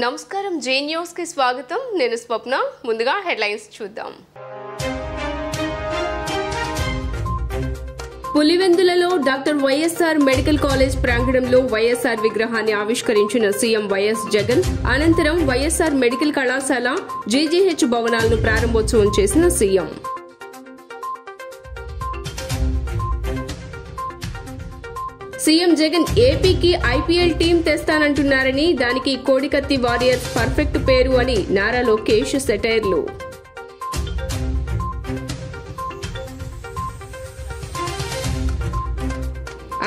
నమస్కారం జే న్యూస్ కి స్వాగతం నేను స్వప్న ముందుగా హెడ్లైన్స్ చూద్దాం పులివెందులలో డాక్టర్ వైఎస్ఆర్ మెడికల్ కాలేజ్ ప్రాంగణంలో వైఎస్ఆర్ విగ్రహాన్ని ఆవిష్కరించిన సీఎం వైఎస్ జగన్ అనంతరం వైఎస్ఆర్ మెడికల్ కళాశాల జీజీహెచ్ భవనాలను ప్రారంభోత్సవం చేసిన సీఎం సీఎం జగన్ ఏపీకి ఐపీఎల్ టీం తెస్తానంటున్నారని దానికి కోడికత్తి వారియర్స్ పర్ఫెక్ట్ పేరు అని నారా లోకేష్ సెటైర్లు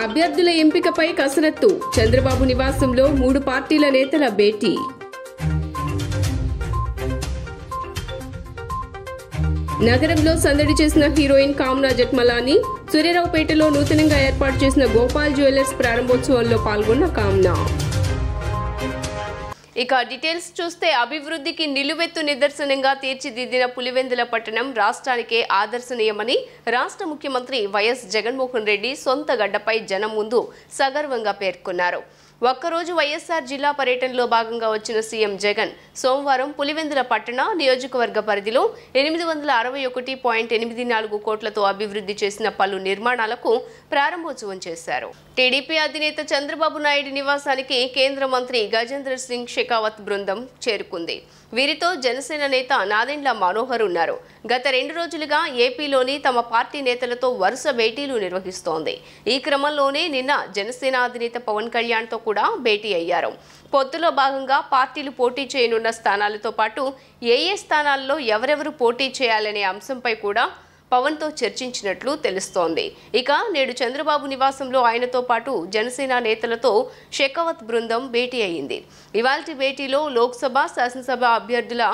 అభ్యర్థుల ఎంపికపై కసరత్తు చంద్రబాబు నివాసంలో 3 పార్టీల నేతల భేటీ నగరంలో సందడి చేసిన హీరోయిన్ కామ్నా జట్మలాని సూర్యారావుపేటలో నూతనంగా ఏర్పాటు చేసిన గోపాల్ జ్యువెలర్స్ ప్రారంభోత్సవంలో పాల్గొన్న కామ్నా ఇక డీటెయిల్స్ చూస్తే అభివృద్ధికి నిలువెత్తు నిదర్శనంగా తీర్చిదిద్దిన పులివెందుల పట్టణం రాష్ట్రానికే ఆదర్శనీయమని రాష్ట్ర ముఖ్యమంత్రి వైఎస్ జగన్మోహన్ రెడ్డి సొంత గడ్డపై జనం ముందు సగర్వంగా పేర్కొన్నారు. ఒక్కరోజు వైఎస్ఆర్ జిల్లా పర్యటనలో భాగంగా వచ్చిన సీఎం జగన్ సోమవారం పులివెందుల పట్టణ నియోజకవర్గ పరిధిలో 861.84 కోట్లతో అభివృద్ధి చేసిన పలు నిర్మాణాలకు ప్రారంభోత్సవం చేశారు. టీడీపీ అధినేత చంద్రబాబు నాయుడు నివాసానికి కేంద్ర మంత్రి గజేంద్ర సింగ్ షెకావత్ బృందం చేరుకుంది. వీరితో జనసేన నేత నాదెండ్ల మనోహర్ ఉన్నారు. గత 2 రోజులుగా ఏపీలోని తమ పార్టీ నేతలతో వరుస భేటీలు నిర్వహిస్తోంది. ఈ క్రమంలోనే నిన్న జనసేన అధినేత పవన్ కళ్యాణ్తో కూడా భేటీ అయ్యారు. పొత్తులో భాగంగా పార్టీలు పోటీ చేయనున్న స్థానాలతో పాటు ఏ స్థానాల్లో ఎవరెవరు పోటీ చేయాలనే అంశంపై కూడా పవన్తో చర్చించినట్లు తెలుస్తోంది. ఇక నేడు చంద్రబాబు నివాసంలో ఆయనతో పాటు జనసేన నేతలతో షెకావత్ బృందం భేటీ అయింది. ఇవాల్టి భేటీలో లోక్సభ, శాసనసభ అభ్యర్థుల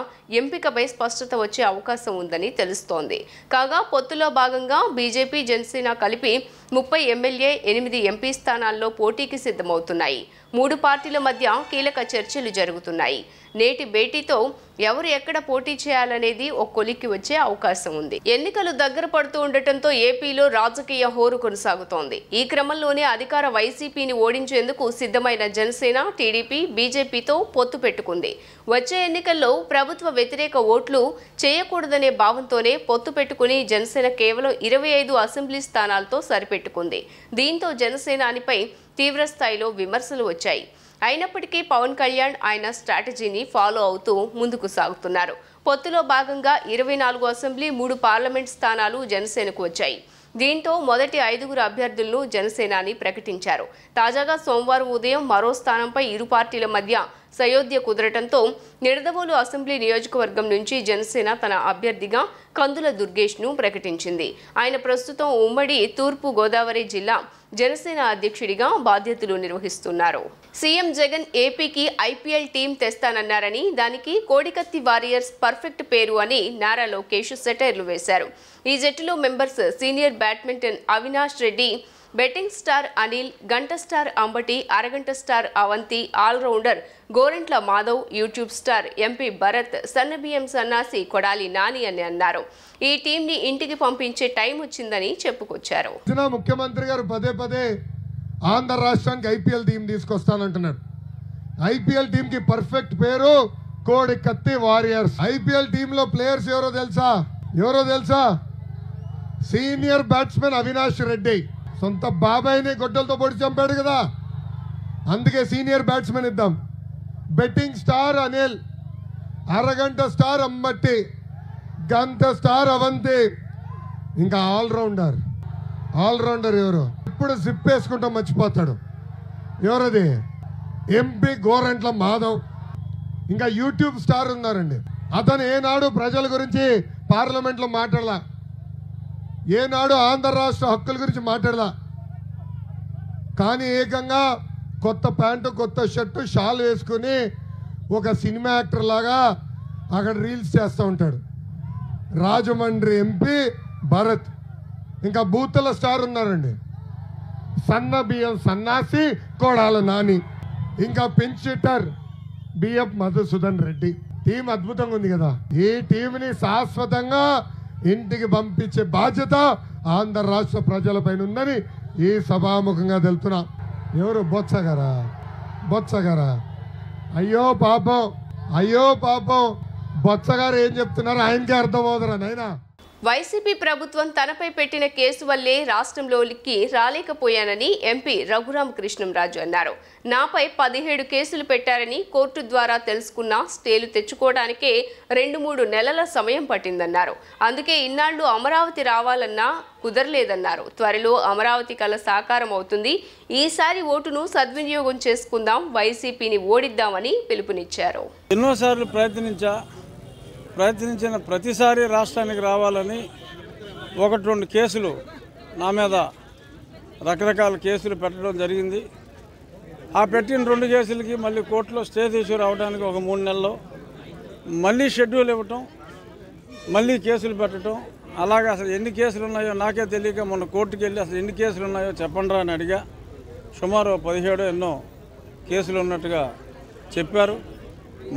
ఎంపికపై స్పష్టత వచ్చే అవకాశం ఉందని తెలుస్తోంది. కాగా పొత్తులో భాగంగా బీజేపీ, జనసేన కలిపి 30 ఎమ్మెల్యే, 8 ఎంపీ స్థానాల్లో పోటీకి సిద్ధమవుతున్నాయి. 3 పార్టీల మధ్య కీలక చర్చలు జరుగుతున్నాయి. నేటి భేటీతో ఎవరు ఎక్కడ పోటీ చేయాలనేది ఒక కొలిక్కి వచ్చే అవకాశం ఉంది. ఎన్నికలు దగ్గర పడుతూ ఉండటంతో ఏపీలో రాజకీయ హోరు కొనసాగుతోంది. ఈ క్రమంలోనే అధికార వైసీపీని ఓడించేందుకు సిద్ధమైన జనసేన, టీడీపీ, బీజేపీతో పొత్తు పెట్టుకుంది. వచ్చే ఎన్నికల్లో ప్రభుత్వ వ్యతిరేక ఓట్లు చేయకూడదనే భావంతోనే పొత్తు పెట్టుకుని జనసేన కేవలం 25 అసెంబ్లీ స్థానాలతో సరిపెట్టుకుంది. దీంతో జనసేనానిపై తీవ్రస్థాయిలో విమర్శలు వచ్చాయి. అయినప్పటికీ పవన్ కళ్యాణ్ ఆయన స్ట్రాటజీని ఫాలో అవుతూ ముందుకు సాగుతున్నారు. పొత్తులో భాగంగా 24 అసెంబ్లీ, 3 పార్లమెంట్ స్థానాలు జనసేనకు వచ్చాయి. దీంతో మొదటి 5 అభ్యర్థులను జనసేనాని ప్రకటించారు. తాజాగా సోమవారం ఉదయం మరో స్థానంపై ఇరు పార్టీల మధ్య సయోధ్య కుదరటంతో నిడదవోలు అసెంబ్లీ నియోజకవర్గం నుంచి జనసేన తన అభ్యర్థిగా కందుల దుర్గేష్ను ప్రకటించింది. ఆయన ప్రస్తుతం ఉమ్మడి తూర్పు గోదావరి జిల్లా జనసేన అధ్యక్షుడిగా బాధ్యతలు నిర్వహిస్తున్నారు. సీఎం జగన్ ఏపీకి ఐపీఎల్ టీం తెస్తానన్నారని దానికి కోడికత్తి వారియర్స్ పర్ఫెక్ట్ పేరు అని నారా లోకేష్ సెటైర్లు వేశారు. ఈ జట్టులో members senior badminton Avinash Reddy, betting star Anil, గంట స్టార్ అంబటి, అరగంట star Avanti, allrounder Gorantla Madhav, YouTube star MP Bharat, సన్నబియ్యం సన్నాసి కొడాలి నాని అని అన్నారు. ఈ టీంని ఇంటికి పంపించే టైం వచ్చిందని చెప్పుకొచ్చారు. ముఖ్యమంత్రి గారు పదే ఆంధ్ర రాష్ట్రానికి ఐపీఎల్ టీం తీసుకొస్తానంటున్నారు. ఐపీఎల్ టీం కి పర్ఫెక్ట్ పేరు కోడికత్తి వారియర్స్. ఐపీఎల్ టీమ్ లో ప్లేయర్స్ ఎవరో తెలుసా? సీనియర్ బ్యాట్స్మెన్ అవినాష్ రెడ్డి, సొంత బాబాయిని గొడ్డలతో పొడి చంపాడు కదా, అందుకే సీనియర్ బ్యాట్స్మెన్ ఇద్దాం. బెట్టింగ్ స్టార్ అనిల్, అరగంట స్టార్ అంబట్టి, గంట స్టార్ అవంతి, ఇంకా ఆల్రౌండర్ ఎవరు? ఇప్పుడు సిప్ వేసుకుంటాం మర్చిపోతాడు. ఎవరది? ఎంపీ గోరెంట్ల మాధవ్. ఇంకా యూట్యూబ్ స్టార్ ఉన్నారండి. అతను ఏనాడు ప్రజల గురించి పార్లమెంట్లో మాట్లాడలా, ఏనాడు ఆంధ్ర రాష్ట్ర హక్కుల గురించి మాట్లాడలా. కానీ ఏకంగా కొత్త ప్యాంటు, కొత్త షర్టు, షాల్ వేసుకుని ఒక సినిమా యాక్టర్ లాగా అక్కడ రీల్స్ చేస్తూ ఉంటాడు. రాజమండ్రి ఎంపీ భరత్. ఇంకా బూతుల స్టార్ ఉన్నారండి, సన్నబియ్యం సన్నాసి కొడాలి నాని. ఇంకా పెన్షిటర్ బిఎఫ్ మధుసూదన్ రెడ్డి. టీం అద్భుతంగా ఉంది కదా. ఈ టీంని శాశ్వతంగా ఇంటికి పంపించే బాధ్యత ఆంధ్ర రాష్ట్ర ప్రజలపైన ఉందని ఈ సభాముఖంగా తెలుపుతున్నా. ఎవరు? బొత్స గారా? అయ్యో పాపం, అయ్యో పాపం, బొత్స గారు ఏం చెప్తున్నారు ఆయనకే అర్థమవుతురా నైనా. వైసీపీ ప్రభుత్వం తనపై పెట్టిన కేసు వల్లే రాష్ట్రంలోకి రాలేకపోయానని ఎంపీ రఘురామకృష్ణంరాజు అన్నారు. నాపై 17 కేసులు పెట్టారని కోర్టు ద్వారా తెలుసుకున్న స్టేలు తెచ్చుకోవడానికే 2-3 నెలల సమయం పట్టిందన్నారు. అందుకే ఇన్నాళ్లు అమరావతి రావాలన్నా కుదరలేదన్నారు. త్వరలో అమరావతి కల సాకారం అవుతుంది. ఈసారి ఓటును సద్వినియోగం చేసుకుందాం, వైసీపీని ఓడిద్దామని పిలుపునిచ్చారు. ఎన్నోసార్లు ప్రయత్నించిన ప్రతిసారి రాష్ట్రానికి రావాలని 1-2 కేసులు నా మీద రకరకాల కేసులు పెట్టడం జరిగింది. ఆ పెట్టిన 2 కేసులకి మళ్ళీ కోర్టులో స్టే తీసుకు రావడానికి ఒక 3 నెలల్లో మళ్ళీ షెడ్యూల్ ఇవ్వటం, మళ్ళీ కేసులు పెట్టడం, అలాగే అసలు ఎన్ని కేసులు ఉన్నాయో నాకే తెలియక మొన్న కోర్టుకు వెళ్ళి అసలు ఎన్ని కేసులు ఉన్నాయో చెప్పండిరా అని అడిగా. సుమారు 17 ఎన్నో కేసులు ఉన్నట్టుగా చెప్పారు.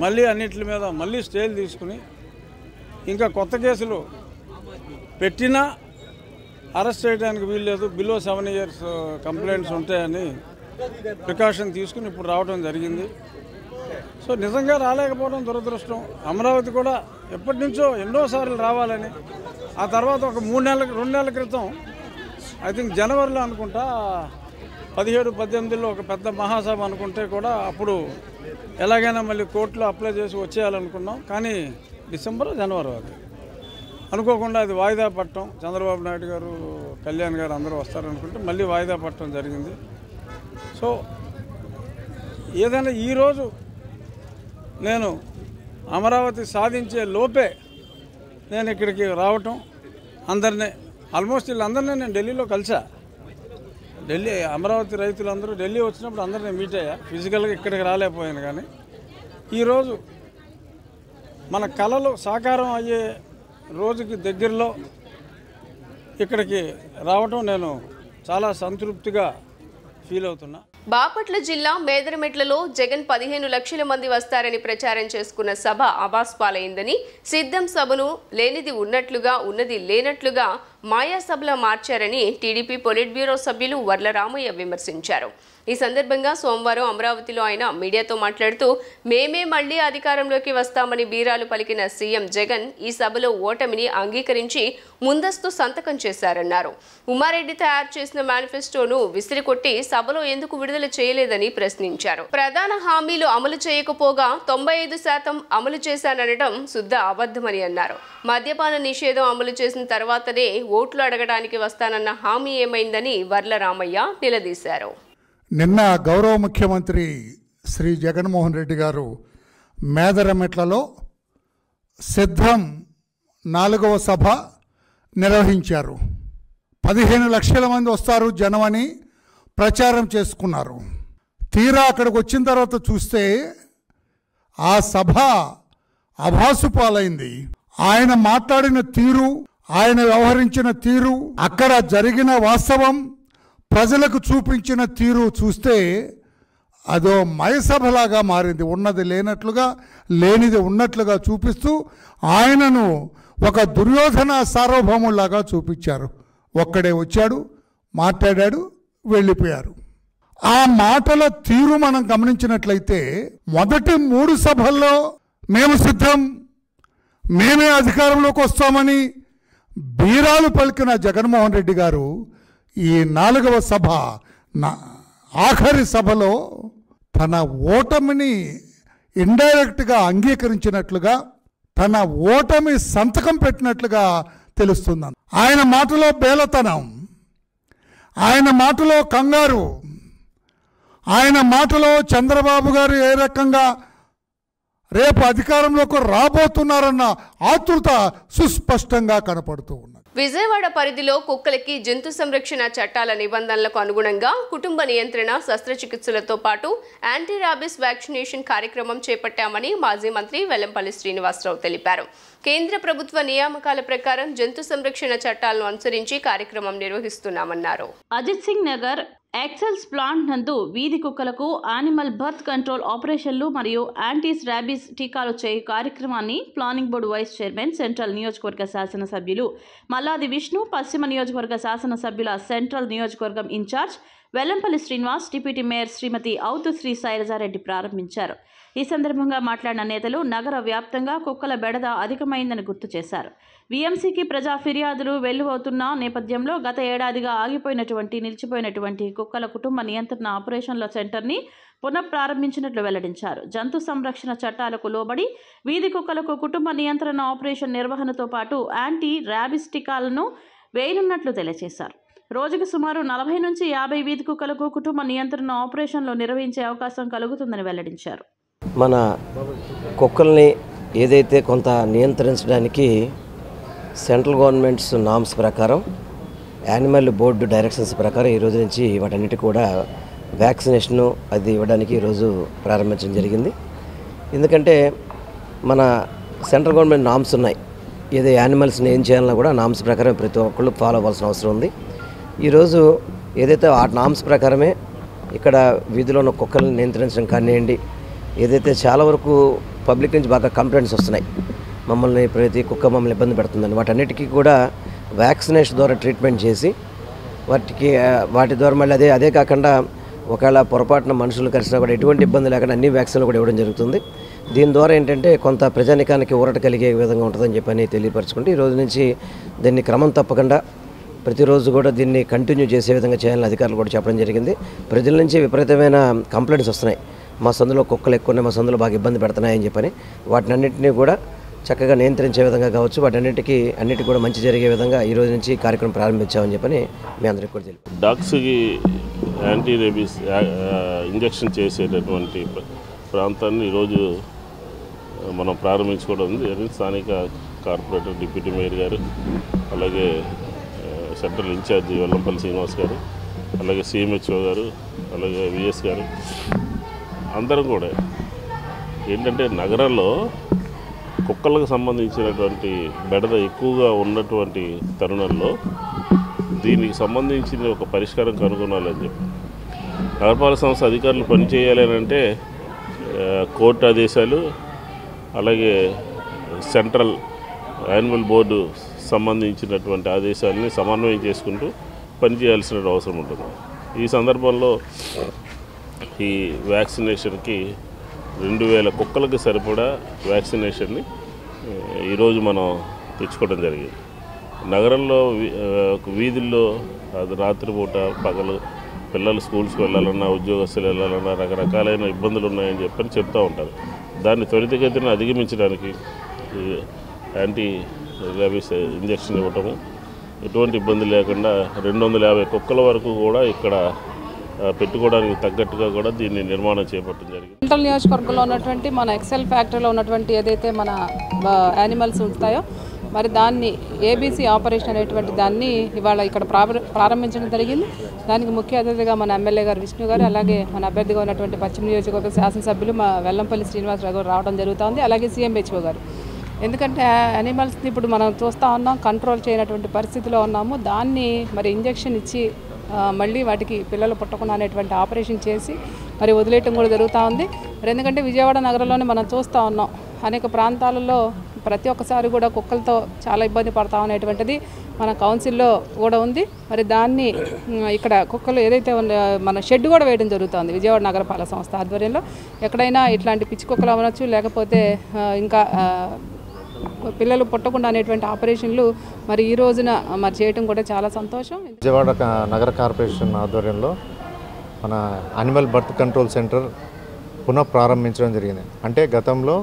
మళ్ళీ అన్నిటి మీద మళ్ళీ స్టేలు తీసుకుని ఇంకా కొత్త కేసులు పెట్టినా అరెస్ట్ చేయడానికి వీల్లేదు, బిలో 7 years కంప్లైంట్స్ ఉంటాయని ప్రికాషన్ తీసుకుని ఇప్పుడు రావడం జరిగింది. సో నిజంగా రాలేకపోవడం దురదృష్టం. అమరావతి కూడా ఎప్పటి నుంచో ఎన్నోసార్లు రావాలని, ఆ తర్వాత ఒక 2 నెలల క్రితం ఐ థింక్ జనవరిలో అనుకుంటా 17-18లో ఒక పెద్ద మహాసభ అనుకుంటే కూడా అప్పుడు ఎలాగైనా మళ్ళీ కోర్టులో అప్లై చేసి వచ్చేయాలనుకున్నాం. కానీ జనవరి అది అనుకోకుండా అది వాయిదా పట్టడం, చంద్రబాబు నాయుడు గారు, కళ్యాణ్ గారు అందరూ వస్తారనుకుంటే మళ్ళీ వాయిదా పట్టడం జరిగింది. సో ఏదైనా ఈరోజు నేను అమరావతి సాధించే లోపే నేను ఇక్కడికి రావటం, అందరినీ ఆల్మోస్ట్ వీళ్ళందరినీ నేను ఢిల్లీలో కలిసా. ఢిల్లీ అమరావతి రైతులందరూ ఢిల్లీ వచ్చినప్పుడు అందరినీ మీట్ అయ్యా. ఫిజికల్గా ఇక్కడికి రాలేకపోయాను. కానీ ఈరోజు మన కళలు సాకారం అయ్యే రోజుకి దగ్గరలో ఇక్కడికి రావడం నేను చాలా సంతృప్తిగా ఫీల్ అవుతున్నా. బాపట్ల జిల్లా మేదరమెట్లలో జగన్ 15 లక్షల మంది వస్తారని ప్రచారం చేసుకున్న సభ అబాస్ పాలైందని, సిద్ధం సభను లేనిది ఉన్నట్లుగా ఉన్నది లేనట్లుగా మాయా సభలా మార్చారని టీడీపీ పొలిట్ బ్యూరో సభ్యులు వర్ల రామయ్య విమర్శించారు. ఈ సందర్భంగా సోమవారం అమరావతిలో ఆయన మీడియాతో మాట్లాడుతూ మేమే మళ్లీ అధికారంలోకి వస్తామని బీరాలు పలికిన సీఎం జగన్ ఈ సభలో ఓటమిని అంగీకరించి ముందస్తు సంతకం చేశారన్నారు. ఉమారెడ్డి తయారు చేసిన మేనిఫెస్టోను విసిరికొట్టి సభలో ఎందుకు విడుదల చేయలేదని ప్రశ్నించారు. ప్రధాన హామీలు అమలు చేయకపోగా 95% అమలు చేశాననడం శుద్ధ అబద్ధమని అన్నారు. మద్యపాన నిషేధం అమలు చేసిన తర్వాతనే ఓట్లు అడగడానికి వస్తానన్న హామీ ఏమైందని వర్ల రామయ్య నిలదీశారు. నిన్న గౌరవ ముఖ్యమంత్రి శ్రీ జగన్మోహన్ రెడ్డి గారు మేదరమెట్లలో సిద్ధం 4వ సభ నిర్వహించారు. 15 లక్షల మంది వస్తారు జనమని ప్రచారం చేసుకున్నారు. తీరా అక్కడికి వచ్చిన తర్వాత చూస్తే ఆ సభ అభాసు పాలైంది. ఆయన మాట్లాడిన తీరు, ఆయన వ్యవహరించిన తీరు, అక్కడ జరిగిన వాస్తవం, ప్రజలకు చూపించిన తీరు చూస్తే అదో మయసభలాగా మారింది. ఉన్నది లేనట్లుగా, లేనిది ఉన్నట్లుగా చూపిస్తూ ఆయనను ఒక దుర్యోధన సార్వభౌములాగా చూపించారు. ఒక్కడే వచ్చాడు, మాట్లాడాడు, వెళ్ళిపోయారు. ఆ మాటల తీరు మనం గమనించినట్లయితే మొదటి 3 సభల్లో మేము సిద్ధం, మేమే అధికారంలోకి వస్తామని బీరాలు పలికిన జగన్మోహన్ రెడ్డి గారు ఈ 4వ సభ ఆఖరి సభలో తన ఓటమిని ఇండైరెక్ట్గా అంగీకరించినట్లుగా, తన ఓటమి సంతకం పెట్టినట్లుగా తెలుస్తుంది. ఆయన మాటలో బేలతనం, ఆయన మాటలో కంగారు, ఆయన మాటలో చంద్రబాబు గారు ఏ రకంగా రేపు అధికారంలోకి రాబోతున్నారన్న ఆతృత సుస్పష్టంగా కనపడుతూ ఉన్నది. విజయవాడ పరిధిలో కుక్కలకి జంతు సంరక్షణ చట్టాల నిబంధనలకు అనుగుణంగా కుటుంబ నియంత్రణ, శస్త్రచికిత్సలతో పాటు యాంటీ రాబిస్ వ్యాక్సినేషన్ కార్యక్రమం చేపట్టామని మాజీ మంత్రి వెల్లంపల్లి శ్రీనివాసరావు తెలిపారు. కేంద్ర ప్రభుత్వ నియామకాల ప్రకారం జంతు సంరక్షణ చట్టాలను అనుసరించి కార్యక్రమం నిర్వహిస్తున్నామన్నారు. అజిత్ సింగ్ నగర్ ఎక్సెల్స్ ప్లాంట్ నందు వీధి కుక్కలకు యానిమల్ బర్త్ కంట్రోల్ ఆపరేషన్లు మరియు యాంటీస్ ర్యాబీస్ టీకాలు చేయు కార్యక్రమాన్ని planning board vice chairman, central నియోజకవర్గ శాసనసభ్యులు మల్లాది విష్ణు, పశ్చిమ నియోజకవర్గ శాసనసభ్యుల సెంట్రల్ నియోజకవర్గం incharge Vellampalli Srinivas, deputy mayor Srimati Avutu Sri Sailaja Reddy ప్రారంభించారు. ఈ సందర్భంగా మాట్లాడిన నేతలు నగర వ్యాప్తంగా కుక్కల బెడద అధికమైందని గుర్తు చేశారు. వీఎంసీకి ప్రజా ఫిర్యాదులు వెల్లువవుతున్న నేపథ్యంలో గత ఏడాదిగా నిలిచిపోయినటువంటి కుక్కల కుటుంబ నియంత్రణ ఆపరేషన్ల సెంటర్ని పునఃప్రారంభించినట్లు వెల్లడించారు. జంతు సంరక్షణ చట్టాలకు లోబడి వీధి కుక్కలకు కుటుంబ నియంత్రణ ఆపరేషన్ నిర్వహణతో పాటు యాంటీ ర్యాబిస్ టీకాలను వేయనున్నట్లు తెలియజేశారు. రోజుకు సుమారు 40 నుంచి 50 వీధి కుక్కలకు కుటుంబ నియంత్రణ ఆపరేషన్లు నిర్వహించే అవకాశం కలుగుతుందని వెల్లడించారు. మన కుక్కల్ని ఏదైతే కొంత నియంత్రించడానికి సెంట్రల్ గవర్నమెంట్స్ నామ్స్ ప్రకారం, యానిమల్ బోర్డు డైరెక్షన్స్ ప్రకారం ఈరోజు నుంచి వాటన్నిటి కూడా వ్యాక్సినేషను అది ఇవ్వడానికి ఈరోజు ప్రారంభించడం జరిగింది. ఎందుకంటే మన సెంట్రల్ గవర్నమెంట్ నామ్స్ ఉన్నాయి, ఏదో యానిమల్స్ని ఏం చేయాలన్నా కూడా నామ్స్ ప్రకారం ప్రతి ఒక్కళ్ళు ఫాలో అవ్వాల్సిన అవసరం ఉంది. ఈరోజు ఏదైతే ఆ నామ్స్ ప్రకారమే ఇక్కడ వీధిలో ఉన్న కుక్కల్ని నియంత్రించడం కానివ్వండి, ఏదైతే చాలా వరకు పబ్లిక్ నుంచి బాగా కంప్లైంట్స్ వస్తున్నాయి, ప్రతి కుక్క మమ్మల్ని ఇబ్బంది పెడుతుందని, వాటన్నిటికీ కూడా వ్యాక్సినేషన్ ద్వారా ట్రీట్మెంట్ చేసి వాటి ద్వారా మళ్ళీ అదే కాకుండా ఒకవేళ పొరపాటున మనుషులు కలిసినా కూడా ఎటువంటి ఇబ్బంది లేకుండా అన్ని వ్యాక్సిన్లు కూడా ఇవ్వడం జరుగుతుంది. దీని ద్వారా ఏంటంటే కొంత ప్రజానికానికి ఊరట కలిగే విధంగా ఉంటుందని చెప్పని తెలియపరచుకుంటే ఈరోజు నుంచి దీన్ని క్రమం తప్పకుండా ప్రతిరోజు కూడా దీన్ని కంటిన్యూ చేసే విధంగా చేయాలని అధికారులు కూడా చెప్పడం జరిగింది. ప్రజల నుంచి విపరీతమైన కంప్లైంట్స్ వస్తున్నాయి, మా సందులో కుక్కలు ఎక్కువనే, మా సందులో బాగా ఇబ్బంది పెడుతున్నాయని చెప్పని. వాటినన్నింటినీ కూడా చక్కగా నియంత్రించే విధంగా కావచ్చు, అన్నిటికీ కూడా మంచి జరిగే విధంగా ఈ రోజు నుంచి కార్యక్రమం ప్రారంభించామని చెప్పని మీ అందరికీ కూడా తెలియదు. డాగ్స్కి యాంటీ రేబీస్ ఇంజెక్షన్ చేసేటటువంటి ప్రాంతాన్ని ఈరోజు మనం ప్రారంభించుకోవడం ఉంది. స్థానిక కార్పొరేటర్ డిప్యూటీ మేయర్ గారు, అలాగే సెంట్రల్ ఇన్ఛార్జి వెల్లంపల్లి శ్రీనివాస్ గారు, అలాగే సిఎంహెచ్ఓ గారు, అలాగే విఎస్ గారు, అందరం కూడా ఏంటంటే నగరంలో కుక్కలకు సంబంధించినటువంటి బెడద ఎక్కువగా ఉన్నటువంటి తరుణంలో దీనికి సంబంధించిన ఒక పరిష్కారం కనుగొనాలని చెప్పి నగరపాలక సంస్థ అధికారులు పనిచేయాలి అంటే కోర్టు ఆదేశాలు, అలాగే సెంట్రల్ యానిమల్ బోర్డు సంబంధించినటువంటి ఆదేశాలని సమన్వయం చేసుకుంటూ పనిచేయాల్సిన అవసరం ఉంటుంది. ఈ సందర్భంలో ఈ వ్యాక్సినేషన్కి 2000 కుక్కలకు సరిపడా వ్యాక్సినేషన్ని ఈరోజు మనం తెచ్చుకోవడం జరిగింది. నగరంలో వీధుల్లో అది రాత్రిపూట పగలు పిల్లలు స్కూల్స్కి వెళ్ళాలన్నా, ఉద్యోగస్తులు వెళ్ళాలన్నా రకరకాలైన ఇబ్బందులు ఉన్నాయని చెప్తూ ఉంటారు. దాన్ని త్వరితగతిన అధిగమించడానికి యాంటీ ర్యాబీస్ ఇంజెక్షన్ ఇవ్వటము, ఎటువంటి ఇబ్బంది లేకుండా 250 కుక్కల వరకు కూడా ఇక్కడ పెట్టుకోవడానికి తగ్గట్టుగా కూడా దీన్ని నిర్మాణం చేపట్టడం జరిగింది. సెంట్రల్ నియోజకవర్గంలో ఉన్నటువంటి మన ఎక్సెల్ ఫ్యాక్టరీలో ఉన్నటువంటి ఏదైతే మన యానిమల్స్ ఉంటాయో మరి దాన్ని ఏబీసీ ఆపరేషన్ అనేటువంటి దాన్ని ఇవాళ ఇక్కడ ప్రారంభించడం జరిగింది. దానికి ముఖ్య అతిథిగా మన ఎమ్మెల్యే గారు విష్ణు గారు, అలాగే మన అభ్యర్థిగా ఉన్నటువంటి పశ్చిమ నియోజకవర్గ శాసనసభ్యులు మా వెల్లంపల్లి శ్రీనివాసరావు గారు రావడం జరుగుతుంది. అలాగే సిఎంహెచ్ఓ గారు. ఎందుకంటే యానిమల్స్ని ఇప్పుడు మనం చూస్తూ ఉన్నాం, కంట్రోల్ చేయనటువంటి పరిస్థితిలో ఉన్నాము. దాన్ని మరి ఇంజెక్షన్ ఇచ్చి మళ్ళీ వాటికి పిల్లలు పుట్టకుండా అనేటువంటి ఆపరేషన్ చేసి మరి వదిలేయటం కూడా జరుగుతూ ఉంది. మరి ఎందుకంటే విజయవాడ నగరంలోనే మనం చూస్తూ ఉన్నాం, అనేక ప్రాంతాలలో ప్రతి ఒక్కసారి కూడా కుక్కలతో చాలా ఇబ్బంది పడతాం అనేటువంటిది మన కౌన్సిల్లో కూడా ఉంది. మరి దాన్ని ఇక్కడ కుక్కలు ఏదైతే మన షెడ్ కూడా వేయడం జరుగుతుంది విజయవాడ నగరపాలక సంస్థ ఆధ్వర్యంలో. ఎక్కడైనా ఇట్లాంటి పిచ్చి కుక్కలు అవ్వచ్చు, లేకపోతే ఇంకా పిల్లలు పుట్టకుండా అనేటువంటి ఆపరేషన్లు మరి ఈ రోజున మరి చేయడం కూడా చాలా సంతోషం. విజయవాడ నగర కార్పొరేషన్ ఆధ్వర్యంలో మన యానిమల్ బర్త్ కంట్రోల్ సెంటర్ పునః ప్రారంభించడం జరిగింది. అంటే గతంలో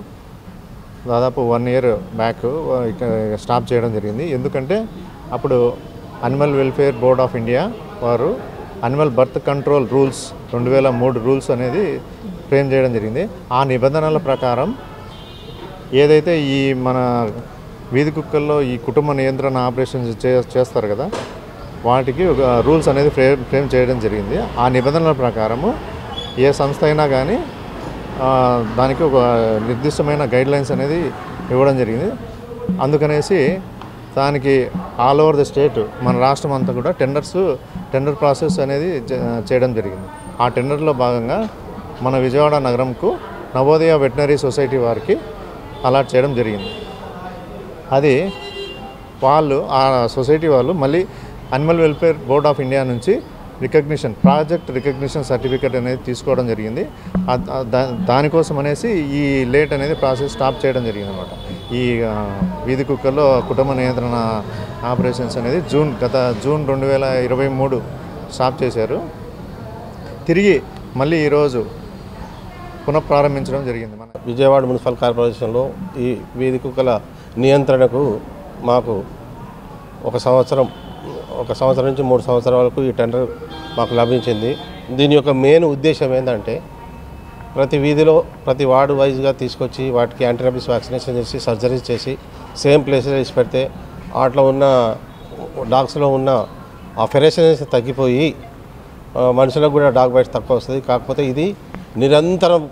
దాదాపు 1 ఇయర్ బ్యాక్ స్టాప్ చేయడం జరిగింది. ఎందుకంటే అప్పుడు animal welfare board of India వారు animal birth control rules 2003 rules అనేది ఫ్రేమ్ చేయడం జరిగింది. ఆ నిబంధనల ప్రకారం ఏదైతే ఈ మన వీధి కుక్కల్లో ఈ కుటుంబ నియంత్రణ ఆపరేషన్స్ చేస్తారు కదా, వాటికి ఒక రూల్స్ అనేది ఫ్రేమ్ చేయడం జరిగింది. ఆ నిబంధనల ప్రకారము ఏ సంస్థ అయినా కానీ దానికి ఒక నిర్దిష్టమైన గైడ్లైన్స్ అనేది ఇవ్వడం జరిగింది. అందుకనేసి దానికి ఆల్ ఓవర్ ద స్టేట్ మన రాష్ట్రం అంతా కూడా టెండర్ ప్రాసెస్ అనేది చేయడం జరిగింది. ఆ టెండర్లో భాగంగా మన విజయవాడ నగరంకు నవోదయ వెటనరీ సొసైటీ వారికి అలాట్ చేయడం జరిగింది. అది వాళ్ళు ఆ సొసైటీ వాళ్ళు మళ్ళీ animal welfare board of India నుంచి రికగ్నిషన్ ప్రాజెక్ట్ రికగ్నిషన్ సర్టిఫికేట్ అనేది తీసుకోవడం జరిగింది. దానికోసం అనేసి ఈ లేట్ అనేది ప్రాసెస్ స్టాప్ చేయడం జరిగింది అనమాట. ఈ వీధి కుక్కల్లో కుటుంబ నియంత్రణ ఆపరేషన్స్ అనేది గత జూన్ 2023 స్టాప్ చేశారు. తిరిగి మళ్ళీ ఈరోజు పునఃప్రారంభించడం జరిగింది. మన విజయవాడ మున్సిపల్ కార్పొరేషన్లో ఈ వీధి కుక్కల నియంత్రణకు మాకు ఒక సంవత్సరం నుంచి 3 సంవత్సరాల వరకు ఈ టెండర్ మాకు లభించింది. దీని యొక్క మెయిన్ ఉద్దేశం ఏంటంటే ప్రతి వీధిలో ప్రతి వార్డు వైజ్గా తీసుకొచ్చి వాటికి యాంటీరబీస్ వ్యాక్సినేషన్ చేసి సర్జరీస్ చేసి సేమ్ ప్లేసెస్ వేసి పెడితే వాటిలో ఉన్న డాగ్స్లో ఉన్న ఆ ఫెరేషన్స్ తగ్గిపోయి మనుషులకు కూడా డాగ్ బైట్స్ తక్కువ వస్తుంది. కాకపోతే ఇది నిరంతరం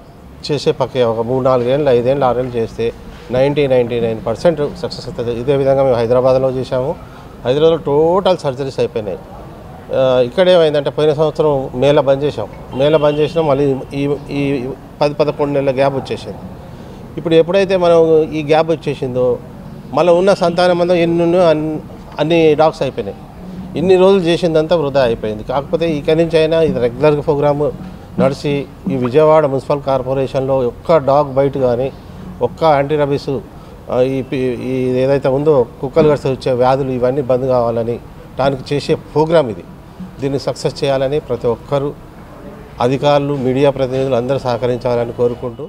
చేసే ప్రక్రియ. ఒక 3-4 ఏళ్ళు 5 ఏళ్ళు 6 ఏళ్ళు చేస్తే 99% సక్సెస్ అవుతుంది. ఇదే విధంగా మేము హైదరాబాద్లో చేసాము. హైదరాబాద్లో టోటల్ సర్జరీస్ అయిపోయినాయి. ఇక్కడ ఏమైందంటే పోయిన సంవత్సరం మేలో బంద్ చేసినాం. మళ్ళీ ఈ 10-11 నెలల గ్యాప్ వచ్చేసింది. ఇప్పుడు ఎప్పుడైతే మనం ఈ గ్యాప్ వచ్చేసిందో మళ్ళీ ఉన్న సంతానం అంతా అన్ని డాగ్స్ అయిపోయినాయి. ఇన్ని రోజులు చేసిందంతా వృధా అయిపోయింది. కాకపోతే ఇక్కడి నుంచి అయినా ఇది రెగ్యులర్ ప్రోగ్రాము నడిచి ఈ విజయవాడ మున్సిపల్ కార్పొరేషన్లో ఒక్క డాగ్ బైట్ కానీ ఒక్క యాంటీరబీస్ ఈ ఏదైతే ఉందో కుక్కలు కడితే వచ్చే వ్యాధులు ఇవన్నీ బంద్ కావాలని దానికి చేసే ప్రోగ్రాం ఇది. దీన్ని సక్సెస్ చేయాలని ప్రతి ఒక్కరూ అధికారులు మీడియా ప్రతినిధులు అందరూ సహకరించాలని కోరుకుంటూ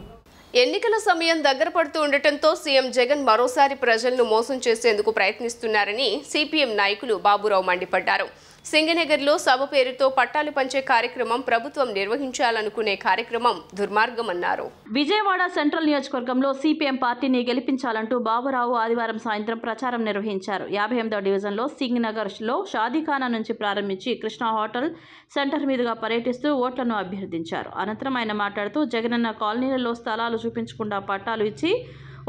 ఎన్నికల సమయం దగ్గర పడుతూ ఉండటంతో సీఎం జగన్ మరోసారి ప్రజలను మోసం చేసేందుకు ప్రయత్నిస్తున్నారని సిపిఎం నాయకులు బాబురావు మండిపడ్డారు. సింగనగర్లో సభ పేరుతో పట్టాలు పంచే కార్యక్రమం ప్రభుత్వం నిర్వహించాలనుకునే కార్యక్రమం దుర్మార్గమన్నారు. విజయవాడ సెంట్రల్ నియోజకవర్గంలో సిపిఎం పార్టీని గెలిపించాలంటూ బాబురావు ఆదివారం సాయంత్రం ప్రచారం నిర్వహించారు. 58వ డివిజన్లో సింగనగర్లో షాదీఖానా నుంచి ప్రారంభించి కృష్ణా హోటల్ సెంటర్ మీదుగా పర్యటిస్తూ ఓట్లను అభ్యర్థించారు. అనంతరం ఆయన మాట్లాడుతూ జగనన్న కాలనీలలో స్థలాలు చూపించకుండా పట్టాలు ఇచ్చి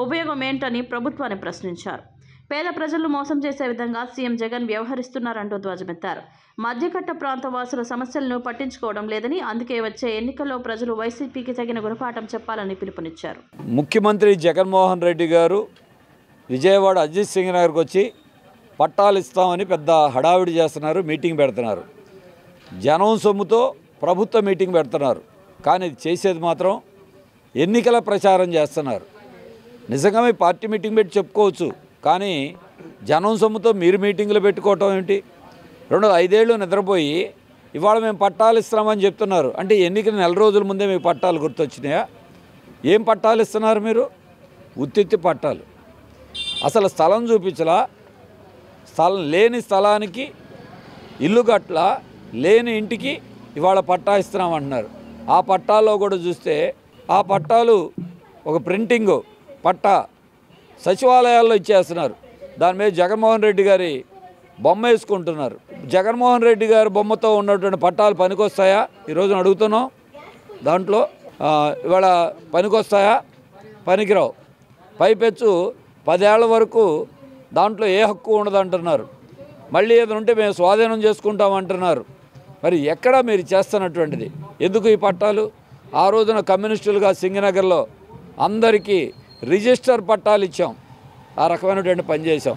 ఉపయోగం ఏంటని ప్రభుత్వాన్ని ప్రశ్నించారు. పేద ప్రజలను మోసం చేసే విధంగా సీఎం జగన్ వ్యవహరిస్తున్నారంటూ ధ్వజమెత్తారు. మధ్యకట్ట ప్రాంత వాసుల సమస్యలను పట్టించుకోవడం లేదని, అందుకే వచ్చే ఎన్నికల్లో ప్రజలు వైసీపీకి తగిన గుణపాఠం చెప్పాలని పిలుపునిచ్చారు. ముఖ్యమంత్రి జగన్మోహన్ రెడ్డి గారు విజయవాడ అజిత్ సింగ్ నగర్కి వచ్చి పట్టాలు ఇస్తామని పెద్ద హడావిడి చేస్తున్నారు, మీటింగ్ పెడుతున్నారు. జనం సొమ్ముతో ప్రభుత్వ మీటింగ్ పెడుతున్నారు. కానీ చేసేది మాత్రం ఎన్నికల ప్రచారం చేస్తున్నారు. నిజంగా మీ పార్టీ మీటింగ్ పెట్టి చెప్పుకోవచ్చు, కానీ జనం సొమ్ముతో మీరు మీటింగులు పెట్టుకోవటం ఏంటి? 5 ఏళ్ళు నిద్రపోయి ఇవాళ మేము పట్టాలు ఇస్తున్నామని చెప్తున్నారు. అంటే ఎన్నికల నెల రోజుల ముందే మీకు పట్టాలు గుర్తొచ్చినాయా? ఏం పట్టాలు ఇస్తున్నారు మీరు? ఉత్తిత్తి పట్టాలు. అసలు స్థలం చూపించలా, లేని స్థలానికి ఇల్లు కట్ల, లేని ఇంటికి ఇవాళ పట్టా ఇస్తున్నామంటున్నారు. ఆ పట్టాల్లో కూడా చూస్తే ఆ పట్టాలు ఒక ప్రింటింగు పట్టా సచివాలయాల్లో ఇచ్చేస్తున్నారు. దాని మీద జగన్మోహన్ రెడ్డి గారి బొమ్మ వేసుకుంటున్నారు. జగన్మోహన్ రెడ్డి గారి బొమ్మతో ఉన్నటువంటి పట్టాలు పనికొస్తాయా ఈరోజున అడుగుతున్నాం. దాంట్లో ఇవాళ పనికొస్తాయా? పనికిరావు. పైపెచ్చు 10 ఏళ్ల వరకు దాంట్లో ఏ హక్కు ఉండదంటున్నారు. మళ్ళీ ఏదైనా ఉంటే మేము స్వాధీనం చేసుకుంటామంటున్నారు. మరి ఎక్కడ మీరు చేస్తున్నటువంటిది? ఎందుకు ఈ పట్టాలు? ఆ రోజున కమ్యూనిస్టులుగా సింగనగర్లో అందరికీ రిజిస్టర్ పట్టాలు ఇచ్చాం, ఆ రకమైనటువంటి పని చేశాం.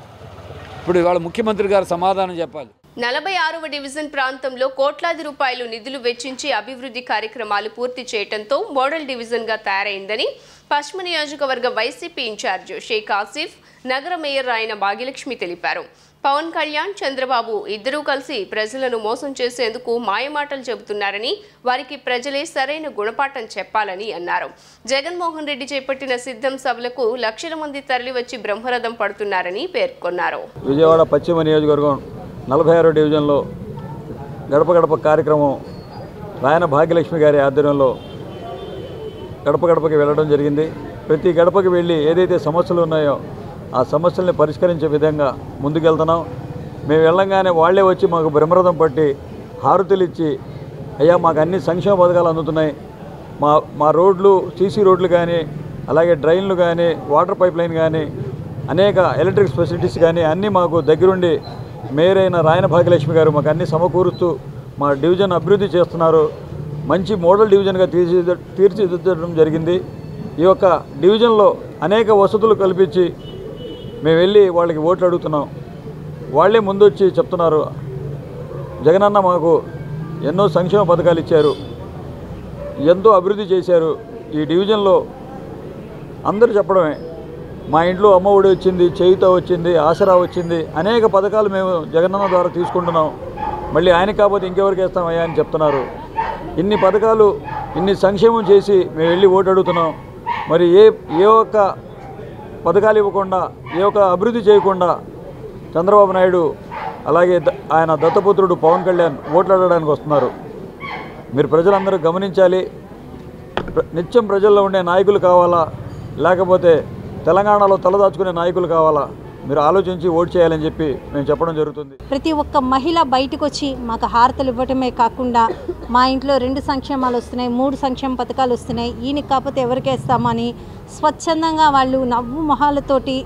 ఇప్పుడు ఇవాళ ముఖ్యమంత్రి గారు సమాధానం చెప్పాలి. 46వ డివిజన్ ప్రాంతంలో కోట్లాది రూపాయలు నిధులు వెచ్చించి అభివృద్ధి కార్యక్రమాలు పూర్తి చేయడంతో మోడల్ డివిజన్గా తయారైందని పశ్చిమ నియోజకవర్గ వైసీపీ ఇన్ఛార్జ్ షేక్ ఆసిఫ్, నగర మేయర్ ఆయన భాగ్యలక్ష్మి తెలిపారు. పవన్ కళ్యాణ్, చంద్రబాబు ఇద్దరూ కలిసి ప్రజలను మోసం చేసేందుకు మాయమాటలు చెబుతున్నారని, వారికి ప్రజలే సరైన గుణపాఠం చెప్పాలని అన్నారు. జగన్మోహన్ రెడ్డి చేపట్టిన సిద్ధం సభలకు లక్షల మంది తరలివచ్చి బ్రహ్మరథం పడుతున్నారని పేర్కొన్నారు. విజయవాడ పశ్చిమ నియోజకవర్గం 46వ డివిజన్లో గడప గడప కార్యక్రమం రాయన భాగ్యలక్ష్మి గారి ఆధ్వర్యంలో గడప గడపకి వెళ్ళడం జరిగింది. ప్రతి గడపకి వెళ్ళి ఏదైతే సమస్యలు ఉన్నాయో ఆ సమస్యల్ని పరిష్కరించే విధంగా ముందుకెళ్తున్నాం. మేము వెళ్ళంగానే వాళ్లే వచ్చి మాకు బ్రహ్మరథం పట్టి హారతులు ఇచ్చి, అయ్యా మాకు అన్ని సంక్షేమ పథకాలు అందుతున్నాయి, మా రోడ్లు సీసీ రోడ్లు కానీ, అలాగే డ్రైన్లు కానీ, వాటర్ పైప్ లైన్ కానీ, అనేక ఎలక్ట్రిక్ ఫెసిలిటీస్ కానీ అన్నీ మాకు దగ్గరుండి మేయర్ అయిన రాయన భాగ్యలక్ష్మి గారు మాకు అన్నీ సమకూరుస్తూ మా డివిజన్ అభివృద్ధి చేస్తున్నారు. మంచి మోడల్ డివిజన్గా తీర్చిదిద్దడం జరిగింది. ఈ యొక్క డివిజన్లో అనేక వసతులు కల్పించి మేము వెళ్ళి వాళ్ళకి ఓట్లు అడుగుతున్నాం. వాళ్ళే ముందొచ్చి చెప్తున్నారు, జగనన్న మాకు ఎన్నో సంక్షేమ పథకాలు ఇచ్చారు, ఎంతో అభివృద్ధి చేశారు. ఈ డివిజన్లో అందరూ చెప్పడమే, మా ఇంట్లో అమ్మఒడి వచ్చింది, చేయుత వచ్చింది, ఆసరా వచ్చింది, అనేక పథకాలు మేము జగనన్న ద్వారా తీసుకుంటున్నాం, మళ్ళీ ఆయన కాకపోతే ఇంకెవరికి వేస్తామయ్యా అని చెప్తున్నారు. ఇన్ని పథకాలు, ఇన్ని సంక్షేమం చేసి మేము వెళ్ళి ఓటు అడుగుతున్నాం. మరి ఏ ఒక్క పథకాలు ఇవ్వకుండా, ఏ ఒక్క అభివృద్ధి చేయకుండా చంద్రబాబు నాయుడు అలాగే ఆయన దత్తపుత్రుడు పవన్ కళ్యాణ్ ఓట్లు అడగడానికి వస్తున్నారు. మీరు ప్రజలందరూ గమనించాలి. నిత్యం ప్రజల్లో ఉండే నాయకులు కావాలా, లేకపోతే తెలంగాణలో తలదాచుకునే నాయకులు కావాలా? మీరు ఆలోచించి ఓటు చేయాలని చెప్పి మేము చెప్పడం జరుగుతుంది. ప్రతి ఒక్క మహిళ బయటకు వచ్చి మాకు హారతలు ఇవ్వటమే కాకుండా మా ఇంట్లో 2 సంక్షేమాలు వస్తున్నాయి, 3 సంక్షేమ పథకాలు వస్తున్నాయి, ఈయనకి కాకపోతే ఎవరికేస్తామని స్వచ్ఛందంగా వాళ్ళు నవ్వు మొహాలతోటి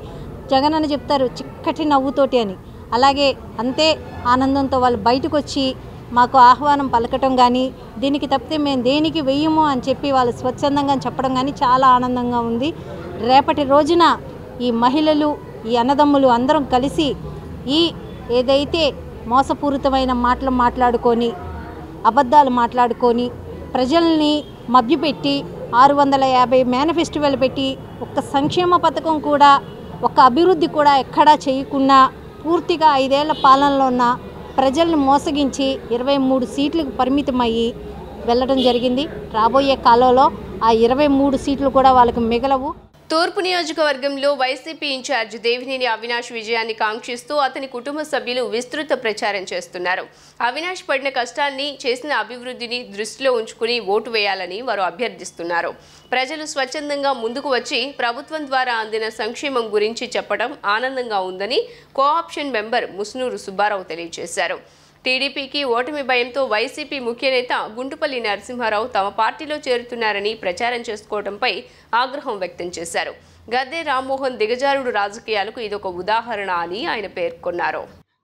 జగనన్న చెప్తారు చిక్కటి నవ్వుతోటి అని, అలాగే అంతే ఆనందంతో వాళ్ళు బయటకు వచ్చి మాకు ఆహ్వానం పలకటం కానీ, దీనికి తప్పితే మేము దేనికి వెయ్యము అని చెప్పి వాళ్ళు స్వచ్ఛందంగా చెప్పడం కానీ చాలా ఆనందంగా ఉంది. రేపటి రోజున ఈ మహిళలు, ఈ అన్నదమ్ములు అందరం కలిసి ఈ ఏదైతే మోసపూరితమైన మాటలు మాట్లాడుకొని, అబద్ధాలు మాట్లాడుకొని, ప్రజల్ని మభ్యపెట్టి 650 మేనిఫెస్టోలు పెట్టి ఒక్క సంక్షేమ పథకం కూడా, ఒక్క అభివృద్ధి కూడా ఎక్కడా చేయకుండా పూర్తిగా 5 ఏళ్ల పాలనలో ఉన్న ప్రజల్ని మోసగించి 23 సీట్లకు పరిమితమయ్యి వెళ్ళడం జరిగింది. రాబోయే కాలంలో ఆ 23 సీట్లు కూడా వాళ్ళకి మిగలవు. తూర్పు నియోజకవర్గంలో వైసీపీ ఇన్ఛార్జ్ దేవినేని అవినాష్ విజయాన్ని కాంక్షిస్తూ అతని కుటుంబ సభ్యులు విస్తృత ప్రచారం చేస్తున్నారు. అవినాష్ పడిన కష్టాన్ని, చేసిన అభివృద్ధిని దృష్టిలో ఉంచుకుని ఓటు వేయాలని వారు అభ్యర్థిస్తున్నారు. ప్రజలు స్వచ్ఛందంగా ముందుకు వచ్చి ప్రభుత్వం ద్వారా అందిన సంక్షేమం గురించి చెప్పడం ఆనందంగా ఉందని కోఆప్షన్ మెంబర్ ముస్నూరు సుబ్బారావు తెలియజేశారు. టీడీపీకి ఓటమి భయంతో వైసీపీ ముఖ్య నేత గుంటుపల్లి నరసింహారావు తమ పార్టీలో చేరుతున్నారని ప్రచారం చేసుకోవడంపై ఆగ్రహం వ్యక్తం చేశారు. గద్దె రామ్మోహన్ దిగజారుడు రాజకీయాలకు ఇదొక ఉదాహరణ అని ఆయన పేర్కొన్నారు.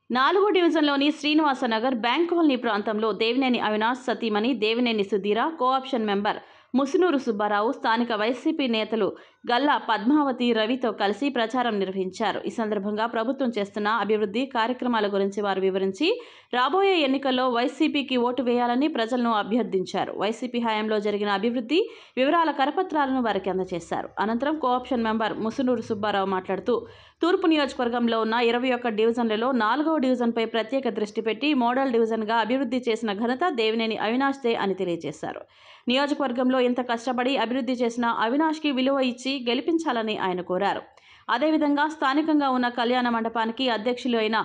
4వ డివిజన్లోని శ్రీనివాసనగర్ బ్యాంక్ కాలనీ ప్రాంతంలో దేవినేని అవినాష్ సతీమణి దేవినేని సుధీర, కోఆప్షన్ మెంబర్ ముసునూరు సుబ్బారావు, స్థానిక వైసీపీ నేతలు గల్లా పద్మావతి, రవితో కలిసి ప్రచారం నిర్వహించారు. ఈ సందర్భంగా ప్రభుత్వం చేస్తున్న అభివృద్ధి కార్యక్రమాల గురించి వారు వివరించి రాబోయే ఎన్నికల్లో వైసీపీకి ఓటు వేయాలని ప్రజలను అభ్యర్థించారు. వైసీపీ హయాంలో జరిగిన అభివృద్ధి వివరాల కరపత్రాలను వారికి అందజేశారు. అనంతరం కోఆప్షన్ మెంబర్ ముసునూరు సుబ్బారావు మాట్లాడుతూ తూర్పు నియోజకవర్గంలో ఉన్న 21 డివిజన్లలో 4వ డివిజన్పై ప్రత్యేక దృష్టి పెట్టి మోడల్ డివిజన్గా అభివృద్ధి చేసిన ఘనత దేవినేని అవినాష్దే అని తెలియజేశారు. నియోజకవర్గంలో ఇంత కష్టపడి అభివృద్ధి చేసిన అవినాష్కి విలువ ఇచ్చి గెలిపించాలని ఆయన కోరారు. అదేవిధంగా స్థానికంగా ఉన్న కళ్యాణ మండపానికి అధ్యక్షులు అయిన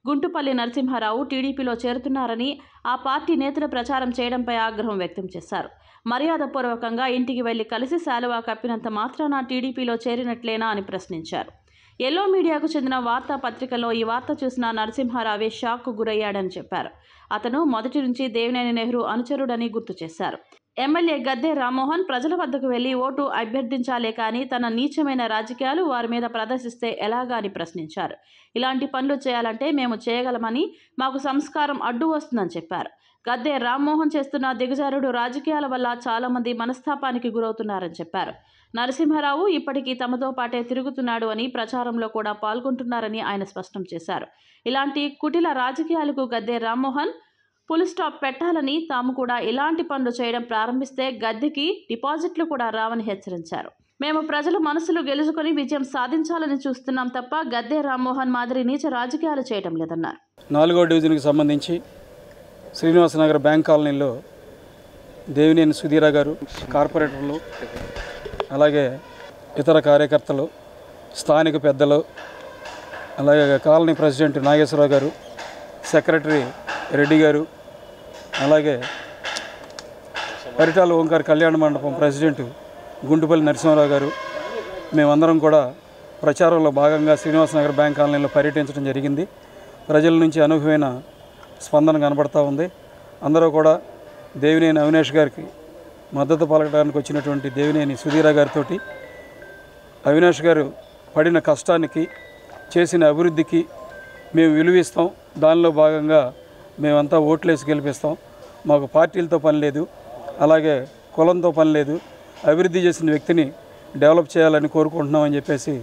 గుంటుపల్లి నరసింహారావు టీడీపీలో చేరుతున్నారని ఆ పార్టీ నేతలు ప్రచారం చేయడంపై ఆగ్రహం వ్యక్తం చేశారు. మర్యాదపూర్వకంగా ఇంటికి వెళ్లి కలిసి శాలువా కప్పినంత మాత్రాన టీడీపీలో చేరినట్లేనా అని ప్రశ్నించారు. ఎల్లో మీడియాకు చెందిన వార్తాపత్రికలో ఈ వార్త చూసిన నరసింహారావే షాక్కు గురయ్యాడని చెప్పారు. అతను మొదటి నుంచి దేవినేని నెహ్రూ అనుచరుడని గుర్తు చేశారు. ఎమ్మెల్యే గద్దె రామ్మోహన్ ప్రజల వద్దకు వెళ్లి ఓటు అభ్యర్థించాలే కానీ తన నీచమైన రాజకీయాలు వారి మీద ప్రదర్శిస్తే ఎలాగా అని ప్రశ్నించారు. ఇలాంటి పనులు చేయాలంటే మేము చేయగలమని, మాకు సంస్కారం అడ్డు వస్తుందని చెప్పారు. గద్దె రామ్మోహన్ చేస్తున్న దిగజారుడు రాజకీయాల వల్ల చాలామంది మనస్తాపానికి గురవుతున్నారని చెప్పారు. నరసింహారావు ఇప్పటికీ తమతో పాటే తిరుగుతున్నాడు అని, ప్రచారంలో కూడా పాల్గొంటున్నారని ఆయన స్పష్టం చేశారు. ఇలాంటి కుటిల రాజకీయాలకు గద్దె రామ్మోహన్ ఫుల్ స్టాప్ పెట్టాలని, తాము కూడా ఇలాంటి పనులు చేయడం ప్రారంభిస్తే గద్దెకి డిపాజిట్లు కూడా రావని హెచ్చరించారు. మేము ప్రజల మనసులు గెలుచుకొని విజయం సాధించాలని చూస్తున్నాం తప్ప గద్దె రామ్మోహన్ మాదిరి నీచ రాజకీయాలు చేయడం లేదన్నారు. 4వ డివిజన్కి సంబంధించి శ్రీనివాసనగర్ బ్యాంక్ కాలనీలో దేవినేని సుధీర గారు, కార్పొరేటర్లు, అలాగే ఇతర కార్యకర్తలు, స్థానిక పెద్దలు, అలాగే కాలనీ ప్రెసిడెంట్ నాగేశ్వరరావు గారు, సెక్రటరీ రెడ్డి గారు, అలాగే పరిటాల ఓంకార్ కళ్యాణ మండపం ప్రెసిడెంట్ గుంటుపల్లి నరసింహారావు గారు, మేమందరం కూడా ప్రచారంలో భాగంగా శ్రీనివాసనగర్ బ్యాంక్ కాలనీలో పర్యటించడం జరిగింది. ప్రజల నుంచి అనూహ్యమైన స్పందన కనబడతా ఉంది. అందరూ కూడా దేవినేని అవినాష్ గారికి మద్దతు పలకడానికి వచ్చినటువంటి దేవినేని సుధీర గారితో అవినాష్ గారు పడిన కష్టానికి, చేసిన అభివృద్ధికి మేము విలువిస్తాం, దానిలో భాగంగా మేమంతా ఓట్లేసి గెలిపిస్తాం, మాకు పార్టీలతో పని లేదు, అలాగే కులంతో పని లేదు, అభివృద్ధి చేసిన వ్యక్తిని డెవలప్ చేయాలని కోరుకుంటున్నామని చెప్పేసి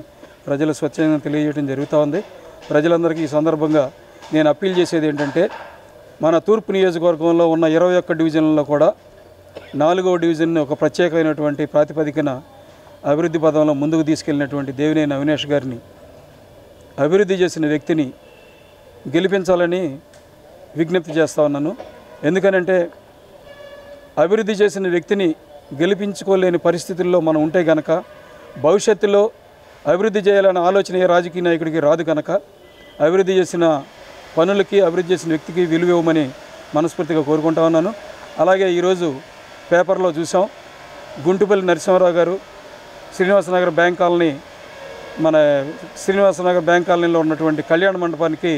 ప్రజలు స్వచ్ఛంగా తెలియజేయడం జరుగుతూ ఉంది. ప్రజలందరికీ ఈ సందర్భంగా నేను అప్పీల్ చేసేది ఏంటంటే, మన తూర్పు నియోజకవర్గంలో ఉన్న 21 డివిజన్లలో కూడా 4వ డివిజన్ని ఒక ప్రత్యేకమైనటువంటి ప్రాతిపదికన అభివృద్ధి పదంలో ముందుకు తీసుకెళ్లినటువంటి దేవినేని అవినాష్ గారిని, అభివృద్ధి చేసిన వ్యక్తిని గెలిపించాలని విజ్ఞప్తి చేస్తా ఉన్నాను. ఎందుకనంటే అభివృద్ధి చేసిన వ్యక్తిని గెలిపించుకోలేని పరిస్థితుల్లో మనం ఉంటే గనక భవిష్యత్తులో అభివృద్ధి చేయాలనే ఆలోచన ఏ రాజకీయ నాయకుడికి రాదు కనుక అభివృద్ధి చేసిన పనులకి, అభివృద్ధి చేసిన వ్యక్తికి విలువ ఇవ్వమని మనస్ఫూర్తిగా కోరుకుంటా ఉన్నాను. అలాగే ఈరోజు పేపర్లో చూసాం, గుంటుపల్లి నరసింహారావు గారు శ్రీనివాసనగర్ బ్యాంక్ కాలనీ, మన శ్రీనివాసనగర్ బ్యాంక్ కాలనీలో ఉన్నటువంటి కళ్యాణ మండపానికి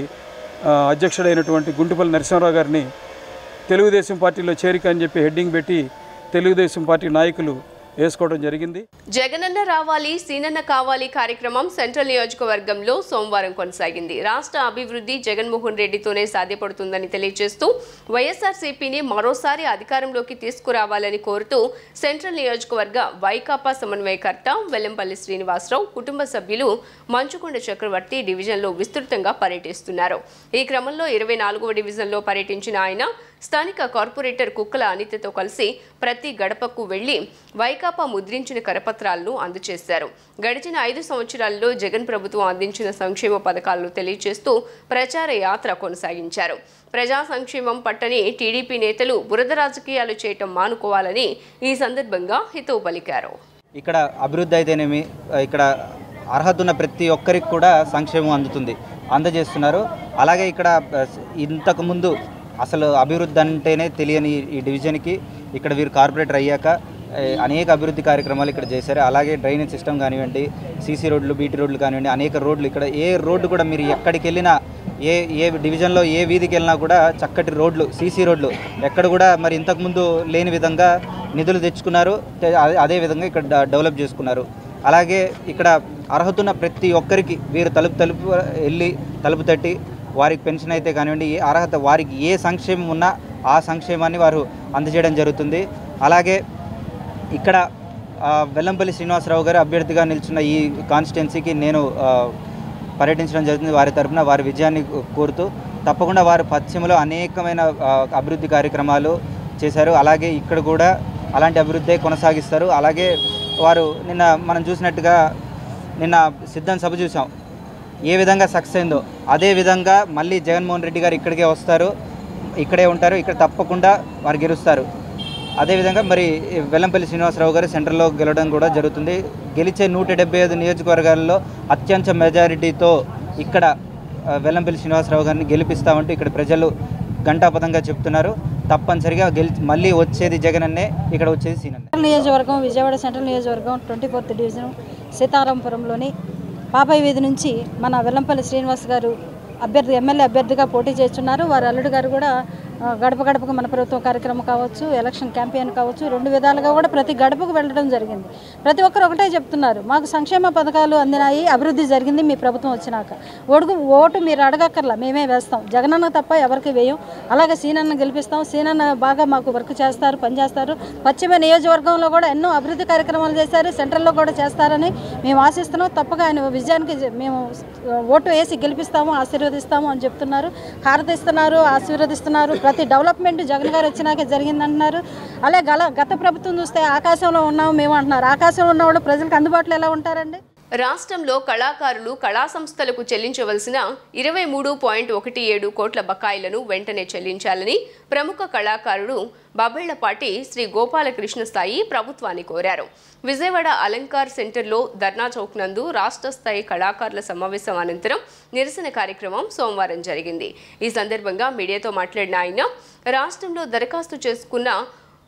అధ్యక్షుడైనటువంటి గుంటుపల్లి నరసింహారావు గారిని తెలుగుదేశం పార్టీలో చేరిక అని చెప్పి హెడ్డింగ్ పెట్టి తెలుగుదేశం పార్టీ నాయకులు వేసుకోవడం జరిగింది. జగనన్న రావాలి సీనన్న కావాలి కార్యక్రమం సెంట్రల్ నియోజకవర్గంలో సోమవారం కొనసాగింది. రాష్ట్ర అభివృద్ధి జగన్మోహన్ రెడ్డితోనే సాధ్యపడుతుందని తెలియజేస్తూ వైఎస్ఆర్సీపీని మరోసారి అధికారంలోకి తీసుకురావాలని కోరుతూ సెంట్రల్ నియోజకవర్గ వైకాపా సమన్వయకర్త వెల్లంపల్లి శ్రీనివాసరావు కుటుంబ సభ్యులు మంచుకొండ చక్రవర్తి డివిజన్లో విస్తృతంగా పర్యటిస్తున్నారు. ఈ క్రమంలో 24వ డివిజన్లో పర్యటించిన ఆయన స్థానిక కార్పొరేటర్ కుక్కల అనితతో కలిసి ప్రతి గడపకు వెళ్లి వైకాపా ముద్రించిన కరపత్రాలను అందజేశారు. గడిచిన 5 సంవత్సరాల్లో జగన్ ప్రభుత్వం అందించిన సంక్షేమ పథకాలను తెలియజేస్తూ ప్రచార యాత్ర కొనసాగించారు. ప్రజా సంక్షేమం పట్టని టీడీపీ నేతలు బురద రాజకీయాలు చేయటం మానుకోవాలని ఈ సందర్భంగా హితవు పలికారు. ఇక్కడ అభివృద్ధి అయితేనేమి, ఇక్కడ అర్హత ఉన్న ప్రతి ఒక్కరికి కూడా సంక్షేమం అందజేస్తున్నారు. అలాగే ఇక్కడ ఇంతకుముందు అసలు అభివృద్ధి అంటేనే తెలియని ఈ డివిజన్కి ఇక్కడ వీరు కార్పొరేటర్ అయ్యాక అనేక అభివృద్ధి కార్యక్రమాలు ఇక్కడ చేశారు. అలాగే డ్రైనేజ్ సిస్టమ్ కానివ్వండి, సీసీ రోడ్లు, బీటీ రోడ్లు కానివ్వండి, అనేక రోడ్లు ఇక్కడ ఏ రోడ్డు కూడా మీరు ఎక్కడికి వెళ్ళినా ఏ డివిజన్లో ఏ వీధికి వెళ్ళినా కూడా చక్కటి రోడ్లు, సీసీ రోడ్లు ఎక్కడ కూడా మరి ఇంతకుముందు లేని విధంగా నిధులు తెచ్చుకున్నారు. అదేవిధంగా ఇక్కడ డెవలప్ చేసుకున్నారు. అలాగే ఇక్కడ అర్హత ఉన్న ప్రతి ఒక్కరికి వీరు తలుపు తట్టి వారికి పెన్షన్ అయితే కానివ్వండి, ఏ అర్హత వారికి ఏ సంక్షేమం ఉన్నా ఆ సంక్షేమాన్ని వారు అందజేయడం జరుగుతుంది. అలాగే ఇక్కడ వెల్లంపల్లి శ్రీనివాసరావు గారు అభ్యర్థిగా నిల్చున్న ఈ కాన్స్టిట్యున్సీకి నేను పర్యటించడం జరుగుతుంది. వారి తరఫున వారి విజయాన్ని కోరుతూ తప్పకుండా వారు పశ్చిమలో అనేకమైన అభివృద్ధి కార్యక్రమాలు చేశారు. అలాగే ఇక్కడ కూడా అలాంటి అభివృద్ధి కొనసాగిస్తారు. అలాగే వారు మనం చూసినట్టుగా నిన్న సిద్ధం సభ చూసాం, ఏ విధంగా సక్సెస్ అయిందో అదే విధంగా మళ్ళీ జగన్మోహన్ రెడ్డి గారు ఇక్కడికే వస్తారు, ఇక్కడే ఉంటారు, ఇక్కడ తప్పకుండా వారు గెలుస్తారు. అదేవిధంగా మరి వెల్లంపల్లి శ్రీనివాసరావు గారు సెంట్రల్లో గెలవడం కూడా జరుగుతుంది. గెలిచే 175 నియోజకవర్గాల్లో అత్యంత మెజారిటీతో ఇక్కడ వెల్లంపల్లి శ్రీనివాసరావు గారిని గెలిపిస్తామంటూ ఇక్కడ ప్రజలు ఘంటాపథంగా చెప్తున్నారు. తప్పనిసరిగా మళ్ళీ వచ్చేది జగనన్నే, ఇక్కడ వచ్చేది సీనన్నే. నియోజకవర్గం విజయవాడ సెంట్రల్ నియోజకవర్గం 24th డివిజన్ సీతారాంపురంలోని పాపాయి వీధి నుంచి మన వెల్లంపల్లి శ్రీనివాస్ గారు ఎమ్మెల్యే అభ్యర్థిగా పోటీ చేస్తున్నారు. వారి అల్లుడు గారు కూడా గడప గడపకు మన ప్రభుత్వం కార్యక్రమం కావచ్చు, ఎలక్షన్ క్యాంపెయిన్ కావచ్చు, 2 విధాలుగా కూడా ప్రతి గడపకు వెళ్ళడం జరిగింది. ప్రతి ఒక్కరు ఒకటే చెప్తున్నారు, మాకు సంక్షేమ పథకాలు అందినాయి, అభివృద్ధి జరిగింది మీ ప్రభుత్వం వచ్చినాక. ఓటు మీరు అడగక్కర్లా, మేమే వేస్తాం, జగనన్న తప్ప ఎవరికి వేయం. అలాగే సీనన్న గెలిపిస్తాం, సీనన్న బాగా మాకు వర్క్ చేస్తారు, పనిచేస్తారు. పశ్చిమ నియోజకవర్గంలో కూడా ఎన్నో అభివృద్ధి కార్యక్రమాలు చేశారు, సెంట్రల్లో కూడా చేస్తారని మేము ఆశిస్తున్నాం. తప్పగా ఆయన విజయానికి మేము ఓటు వేసి గెలిపిస్తాము, ఆశీర్వదిస్తాము అని చెప్తున్నారు. హారతిస్తున్నారు, ఆశీర్వదిస్తున్నారు. ప్రతి డెవలప్మెంట్ జగన్ గారు వచ్చినాకే జరిగిందంటున్నారు. అలాగే గత ప్రభుత్వం చూస్తే ఆకాశంలో ఉన్నాము మేము అంటున్నారు. ఆకాశంలో ఉన్నవాళ్ళు ప్రజలకు అందుబాటులో ఎలా ఉంటారండి? రాష్ట్రంలో కళాకారులు కళా సంస్థలకు చెల్లించవలసిన 23.17 కోట్ల బకాయిలను వెంటనే చెల్లించాలని ప్రముఖ కళాకారుడు బాబెళ్లపాటి శ్రీ గోపాలకృష్ణ స్థాయి ప్రభుత్వాన్ని కోరారు. విజయవాడ అలంకార్ సెంటర్లో ధర్నా చౌక్ నందు రాష్ట్ర స్థాయి కళాకారుల సమావేశం అనంతరం నిరసన కార్యక్రమం సోమవారం జరిగింది. ఈ సందర్భంగా మీడియాతో మాట్లాడిన ఆయన రాష్ట్రంలో దరఖాస్తు చేసుకున్న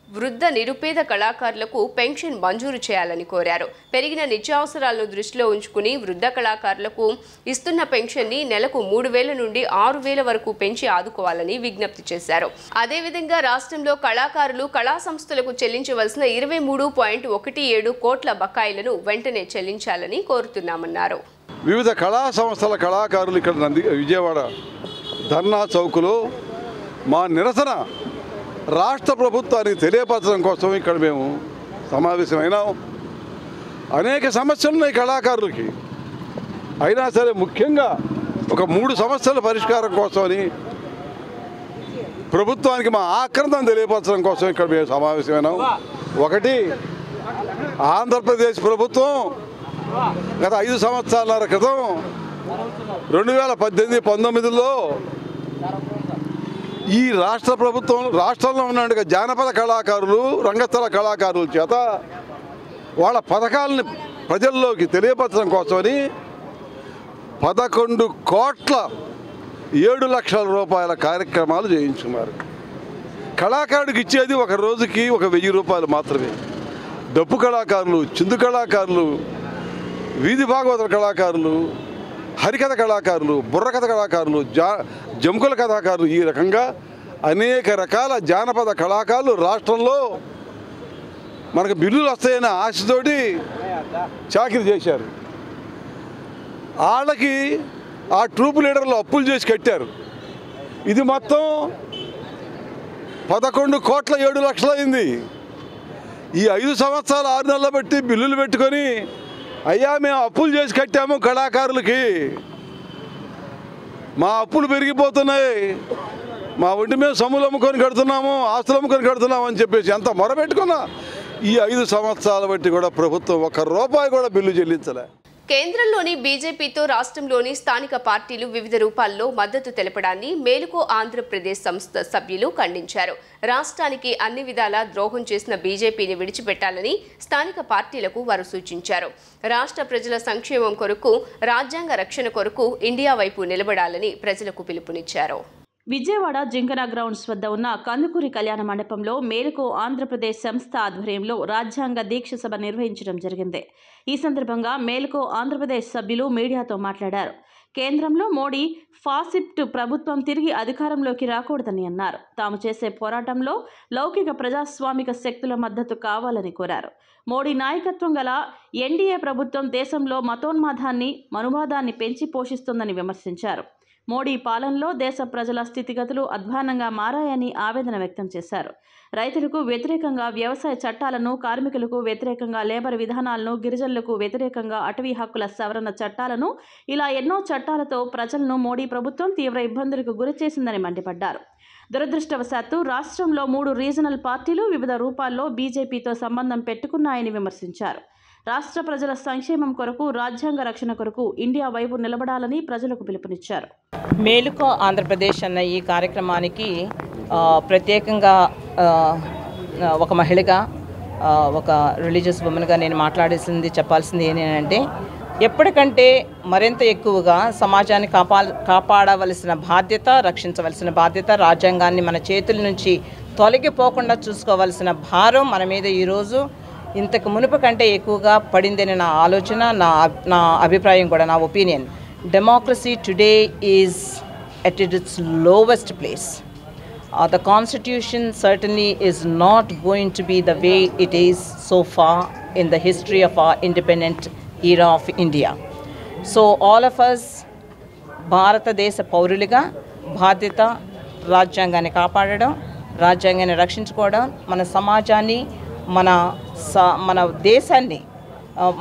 వృద్ధ నిరుపేద కళాకారులకు పెన్షన్ మంజూరు చేయాలని కోరారు. పెరిగిన నిత్యావసరాలను దృష్టిలో ఉంచుకుని వృద్ధ కళాకారులకు ఇస్తున్న పెన్షన్ని నెలకు 3,000 నుండి 6,000 వరకు పెంచి ఆదుకోవాలని విజ్ఞప్తి చేశారు. అదేవిధంగా రాష్ట్రంలో కళాకారులు కళా సంస్థలకు చెల్లించవలసిన 23.17 కోట్ల బకాయిలను వెంటనే చెల్లించాలని కోరుతున్నామన్నారు. వివిధ కళా సంస్థల కళాకారులు ఇక్కడ విజయవాడ ధర్నా చౌక్లో మా నిరసన రాష్ట్ర ప్రభుత్వానికి తెలియపరచడం కోసం ఇక్కడ మేము సమావేశమైనాం. అనేక సమస్యలు ఉన్నాయి కళాకారులకి, అయినా సరే ముఖ్యంగా ఒక 3 సమస్యల పరిష్కారం కోసమని ప్రభుత్వానికి మా ఆక్రందన తెలియపరచడం కోసం ఇక్కడ మేము సమావేశమైనాం. ఒకటి, ఆంధ్రప్రదేశ్ ప్రభుత్వం గత 5 సంవత్సరాల క్రితం 2018-19లో ఈ రాష్ట్ర ప్రభుత్వం రాష్ట్రంలో ఉన్న జానపద కళాకారులు, రంగస్థల కళాకారుల చేత వాళ్ళ పథకాలని ప్రజల్లోకి తెలియపరచడం కోసమని 11,07,00,000 రూపాయల కార్యక్రమాలు చేయించుకున్నారు. కళాకారుడికి ఇచ్చేది ఒక రోజుకి 1,000 రూపాయలు మాత్రమే. డప్పు కళాకారులు, చిందు కళాకారులు, వీధి భాగవతుల కళాకారులు, హరికథ కళాకారులు, బుర్రకథ కళాకారులు, జంకుల కళాకారులు, ఈ రకంగా అనేక రకాల జానపద కళాకారులు రాష్ట్రంలో మనకు బిల్లులు వస్తాయన్న ఆశతోటి చాకిరీ చేశారు. వాళ్ళకి ఆ ట్రూప్ లీడర్లు అప్పులు చేసి కట్టారు. ఇది మొత్తం 11,07,00,000 అయింది. ఈ 5 సంవత్సరాలు 6 నెలలు బట్టి బిల్లులు పెట్టుకొని, అయ్యా మేము అప్పులు చేసి కట్టాము కళాకారులకి, మా అప్పులు పెరిగిపోతున్నాయి, మా ఒంటి మీద సొమ్ములు అమ్ముకొని కడుతున్నాము, ఆస్తులు అమ్ముకొని కడుతున్నాము అని చెప్పేసి ఎంత మొరబెట్టుకున్నా ఈ 5 సంవత్సరాల బట్టి కూడా ప్రభుత్వం ₹1 కూడా బిల్లు చెల్లించలే. కేంద్రంలోని బీజేపీతో రాష్ట్రంలోని స్థానిక పార్టీలు వివిధ రూపాల్లో మద్దతు తెలపడాన్ని మేలుకో ఆంధ్రప్రదేశ్ సంస్థ సభ్యులు ఖండించారు. రాష్ట్రానికి అన్ని విధాలా ద్రోహం చేసిన బీజేపీని విడిచిపెట్టాలని స్థానిక పార్టీలకు వారు సూచించారు. రాష్ట్ర ప్రజల సంక్షేమం కొరకు, రాజ్యాంగ రక్షణ కొరకు ఇండియా వైపు నిలబడాలని ప్రజలకు పిలుపునిచ్చారు. విజయవాడ జింకనా గ్రౌండ్స్ వద్ద ఉన్న కందుకూరి కళ్యాణ మండపంలో మేలుకో ఆంధ్రప్రదేశ్ సంస్థ ఆధ్వర్యంలో రాజ్యాంగ దీక్ష సభ నిర్వహించడం జరిగింది. ఈ సందర్భంగా మేలుకో ఆంధ్రప్రదేశ్ సభ్యులు మీడియాతో మాట్లాడారు. కేంద్రంలో మోడీ ఫాసిస్ట్ ప్రభుత్వం తిరిగి అధికారంలోకి రాకూడదని అన్నారు. తాము చేసే పోరాటంలో లౌకిక ప్రజాస్వామిక శక్తుల మద్దతు కావాలని కోరారు. మోడీ నాయకత్వం గల ఎన్డీఏ ప్రభుత్వం దేశంలో మతోన్మాదాన్ని, మనువాదాన్ని పెంచి పోషిస్తోందని విమర్శించారు. మోడీ పాలనలో దేశ ప్రజల స్థితిగతులు అధ్వానంగా మారాయని ఆవేదన వ్యక్తం చేశారు. రైతులకు వ్యతిరేకంగా వ్యవసాయ చట్టాలను, కార్మికులకు వ్యతిరేకంగా లేబర్ విధానాలను, గిరిజనులకు వ్యతిరేకంగా అటవీ హక్కుల సవరణ చట్టాలను, ఇలా ఎన్నో చట్టాలతో ప్రజలను మోడీ ప్రభుత్వం తీవ్ర ఇబ్బందులకు గురిచేసిందని మండిపడ్డారు. దురదృష్టవశాత్తు రాష్ట్రంలో 3 రీజనల్ పార్టీలు వివిధ రూపాల్లో బీజేపీతో సంబంధం పెట్టుకున్నాయని విమర్శించారు. రాష్ట్ర ప్రజల సంక్షేమం కొరకు, రాజ్యాంగ రక్షణ కొరకు ఇండియా వైపు నిలబడాలని ప్రజలకు పిలుపునిచ్చారు. మేలుకో ఆంధ్రప్రదేశ్ అన్న ఈ కార్యక్రమానికి ప్రత్యేకంగా ఒక మహిళగా, ఒక రిలీజియస్ ఉమెన్గా నేను చెప్పాల్సింది ఏంటంటే, ఎప్పటికంటే మరింత ఎక్కువగా సమాజాన్ని కాపాడవలసిన బాధ్యత, రక్షించవలసిన బాధ్యత, రాజ్యాంగాన్ని మన చేతుల నుంచి తొలగిపోకుండా చూసుకోవాల్సిన భారం మన మీద ఈరోజు ఇంతకు మునుపు కంటే ఎక్కువగా పడిందని నా ఆలోచన, నా అభిప్రాయం కూడా, నా opinion. Democracy today is at its lowest place. The constitution certainly is not going to be the way it is so far in the history of our independent era of India. So all of us భారతదేశ పౌరులుగా బాధ్యత రాజ్యాంగాన్ని కాపాడడం, రాజ్యాంగాన్ని రక్షించుకోవడం, మన సమాజాన్ని, మన దేశాన్ని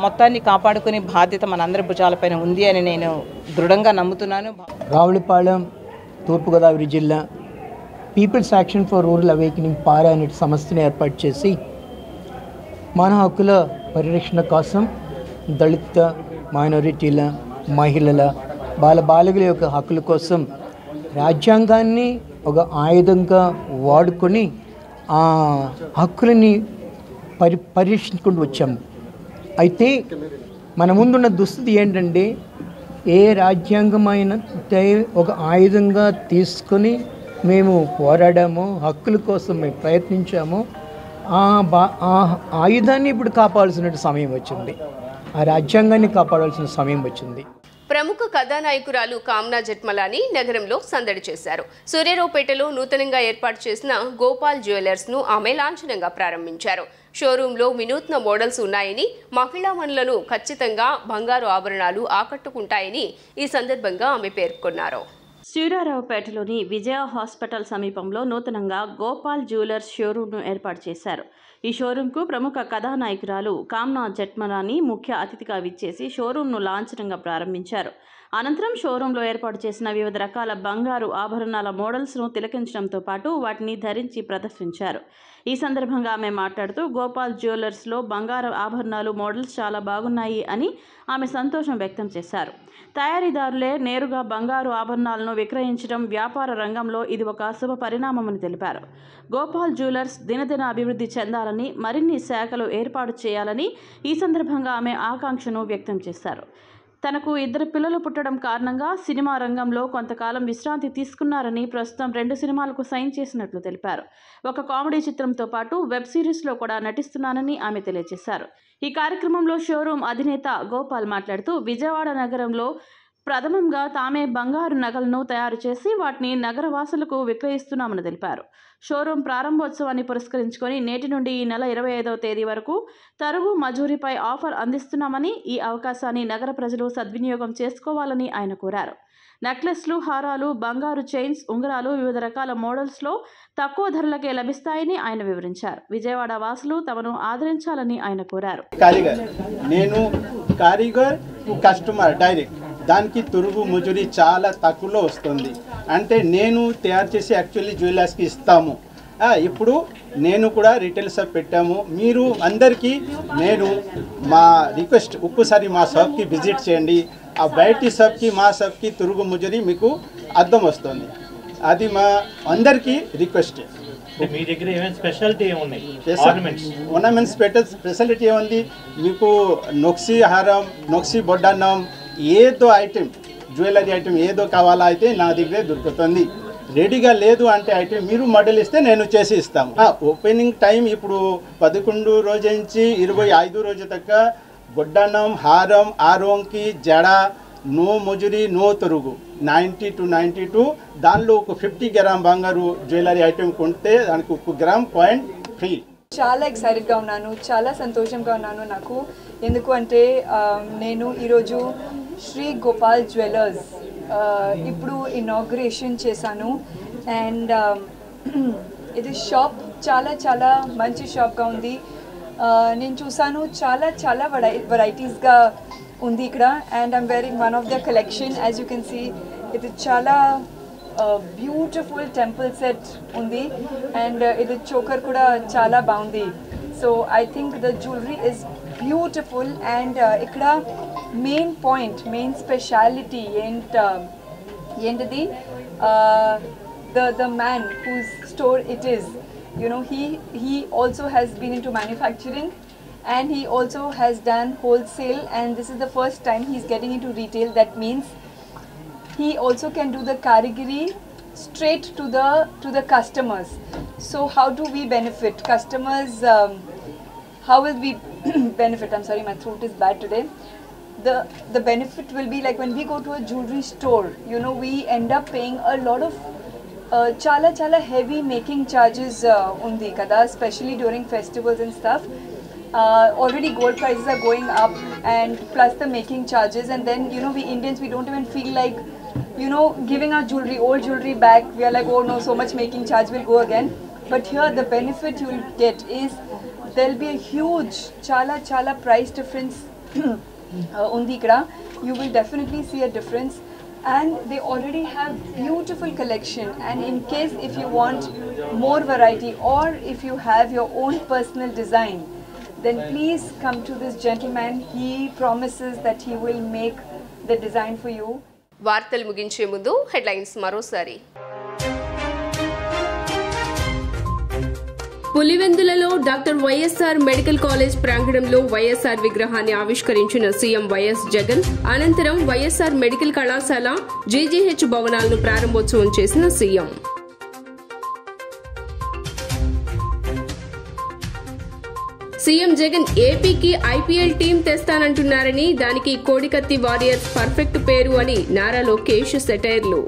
మొత్తాన్ని కాపాడుకునే బాధ్యత మనందరి భుజాలపైన ఉంది అని నేను దృఢంగా నమ్ముతున్నాను. రావులపాలెం, తూర్పుగోదావరి జిల్లా people's action for rural awakening PARA అనే సంస్థను ఏర్పాటు చేసి మానవ హక్కుల పరిరక్షణ కోసం దళిత, మైనారిటీల, మహిళల, బాలబాలికల యొక్క హక్కుల కోసం రాజ్యాంగాన్ని ఒక ఆయుధంగా వాడుకొని ఆ హక్కులని పరిరక్షించుకుంటూ వచ్చాము. అయితే మన ముందున్న దుస్థితి ఏంటంటే, ఏ రాజ్యాంగమైన ఒక ఆయుధంగా తీసుకొని మేము పోరాడామో, హక్కుల కోసం మేము ప్రయత్నించామో, ఆ ఆయుధాన్ని ఇప్పుడు కాపాడాల్సిన సమయం వచ్చింది, ఆ రాజ్యాంగాన్ని కాపాడాల్సిన సమయం వచ్చింది. ప్రముఖ కథానాయకురాలు కామ్నా జెట్మలాని నగరంలో సందడి చేశారు. సూర్యారావుపేటలో నూతనంగా ఏర్పాటు చేసిన గోపాల్ జ్యువెలర్స్ ను ఆమె లాంఛనంగా ప్రారంభించారు. షోరూంలో వినూత్న మోడల్స్ ఉన్నాయని, మహిళా మనులను ఖచ్చితంగా బంగారు ఆభరణాలు ఆకట్టుకుంటాయని ఈ సందర్భంగా ఆమె పేర్కొన్నారు. సూర్యారావుపేటలోని విజయ హాస్పిటల్ సమీపంలో నూతనంగా గోపాల్ జ్యువెలర్స్ షోరూంను ఏర్పాటు చేశారు. ఈ షోరూంకు ప్రముఖ కథానాయకురాలు కామ్నా జెట్మలాని ముఖ్య అతిథిగా విచ్చేసి షోరూంను లాంఛనంగా ప్రారంభించారు. అనంతరం షోరూంలో ఏర్పాటు చేసిన వివిధ రకాల బంగారు ఆభరణాల మోడల్స్ను తిలకించడంతో పాటు వాటిని ధరించి ప్రదర్శించారు. ఈ సందర్భంగా ఆమె మాట్లాడుతూ గోపాల్ జ్యువెలర్స్లో బంగారు ఆభరణాలు మోడల్స్ చాలా బాగున్నాయి అని ఆమె సంతోషం వ్యక్తం చేశారు. తయారీదారులే నేరుగా బంగారు ఆభరణాలను విక్రయించడం వ్యాపార రంగంలో ఇది ఒక శుభ పరిణామమని తెలిపారు. గోపాల్ జ్యువెలర్స్ దినదిన అభివృద్ధి చెందాలని, మరిన్ని శాఖలు ఏర్పాటు చేయాలని ఈ సందర్భంగా ఆమె ఆకాంక్షను వ్యక్తం చేశారు. తనకు 2 పిల్లలు పుట్టడం కారణంగా సినిమా రంగంలో కొంతకాలం విశ్రాంతి తీసుకున్నారని, ప్రస్తుతం 2 సినిమాలకు సైన్ చేసినట్లు తెలిపారు. ఒక కామెడీ చిత్రంతో పాటు వెబ్ సిరీస్లో కూడా నటిస్తున్నానని ఆమె తెలియజేశారు. ఈ కార్యక్రమంలో షోరూం అధినేత గోపాల్ మాట్లాడుతూ విజయవాడ నగరంలో ప్రథమంగా తామే బంగారు నగలను తయారు చేసి వాటిని నగరవాసులకు విక్రయిస్తున్నామని తెలిపారు. షోరూం ప్రారంభోత్సవాన్ని పురస్కరించుకొని నేటి నుండి ఈ నెల 25వ తేదీ వరకు తరుగు మజూరీపై ఆఫర్ అందిస్తున్నామని, ఈ అవకాశాన్ని నగర ప్రజలు సద్వినియోగం చేసుకోవాలని ఆయన కోరారు. నెక్లెస్లు, హారాలు, బంగారు చైన్స్, ఉంగరాలు వివిధ రకాల మోడల్స్లో తక్కువ ధరలకే లభిస్తాయని ఆయన వివరించారు. విజయవాడ వాసులు తమను ఆదరించాలని ఆయన కోరారు. నేను కారిగర్ కస్టమర్ డైరెక్ట్, దానికి తురుగు మజూరీ చాలా తక్కువలో వస్తుంది. అంటే నేను తయారు చేసి యాక్చువల్లీ జ్యువెలర్స్కి ఇస్తాము. ఇప్పుడు నేను కూడా రిటైల్ షాప్ పెట్టాము. మీరు అందరికీ నేను మా రిక్వెస్ట్, ఒక్కసారి మా షాప్కి విజిట్ చేయండి. ఆ బయటి షాప్కి మా షాప్కి తురుగు మజూరీ మీకు అర్థం వస్తుంది. అది మా అందరికీ రిక్వెస్ట్. మీ దగ్గర ఏమైనా స్పెషాలిటీ ఏమున్నాయి? ఆర్నమెంట్స్ స్పెషాలిటీ ఏముంది మీకు? నొక్సీ హారం, నొక్సీ బొడ్డాన్నం, ఏదో ఐటెం జ్యువెలరీ ఐటెం ఏదో కావాలా అయితే నా దగ్గరే దొరుకుతుంది. రెడీగా లేదు అంటే ఐటెం మీరు మోడల్ ఇస్తే నేను చేసి ఇస్తాము. ఓపెనింగ్ టైం ఇప్పుడు 11 రోజు నుంచి 25 రోజు దాకా బొడ్డాన్నం, హారం, ఆరోంకి, జడ, నో మజూరీ, నో తరుగు 90 to 92. దానిలో ఒక 50 గ్రామ్ బంగారు జ్యువెలరీ ఐటెం కొంటే దానికి 1 గ్రామ్ కాయిన్ ఫ్రీ. చాలా ఎక్సైటెడ్గా ఉన్నాను, చాలా సంతోషంగా ఉన్నాను నాకు. ఎందుకు అంటే నేను ఈరోజు శ్రీ గోపాల్ జ్యువెలర్స్ ఇప్పుడు ఇనాగ్రేషన్ చేశాను. అండ్ ఇది షాప్ చాలా చాలా మంచి షాప్గా ఉంది. నేను చూసాను చాలా చాలా వెరైటీస్గా ఉంది ఇక్కడ. And I'm wearing one of the collection. As you can see ఇది చాలా బ్యూటిఫుల్ టెంపుల్ సెట్ ఉంది. అండ్ ఇది చోకర్ కూడా చాలా బాగుంది. So I think the jewellery is beautiful. And ఇక్కడ మెయిన్ పాయింట్, మెయిన్ స్పెషాలిటీ ఏంటిది, the man whose store it is, you know, he also has been into manufacturing and he also has done wholesale, and this is the first time he's getting into retail. That means he also can do the karigari straight to the customers. So how do we benefit customers? How will we benefit? I'm sorry, my throat is bad today. The benefit will be like when we go to a jewelry store, you know, we end up paying a lot of chala heavy making charges undi kada, especially during festivals and stuff. Already gold prices are going up, and plus the making charges, and then you know we Indians, we don't even feel like, you know, giving our jewelry, old jewelry back. We are like, oh no, so much making charge will go again. But here the benefit you will get is there will be a huge chala price difference undi ikkada. You will definitely see a difference. And they already have beautiful collection, and in case if you want more variety or if you have your own personal design, then please come to this gentleman. He promises that he will make the design for you. వార్తలు ముగించే ముందు headlines మరోసారి. పులివెందులలో doctor YSR medical college ప్రాంగణంలో వైఎస్ఆర్ విగ్రహాన్ని ఆవిష్కరించిన CM YS Jagan. అనంతరం YSR medical కళాశాల, GGH భవనాలను ప్రారంభోత్సవం చేసిన సీఎం. సీఎం జగన్ ఏపీకి ఐపీఎల్ టీం తెస్తానంటున్నారని, దానికి కోడికత్తి వారియర్స్ పర్ఫెక్ట్ పేరు అని నారా లోకేష్ సెటైర్లు.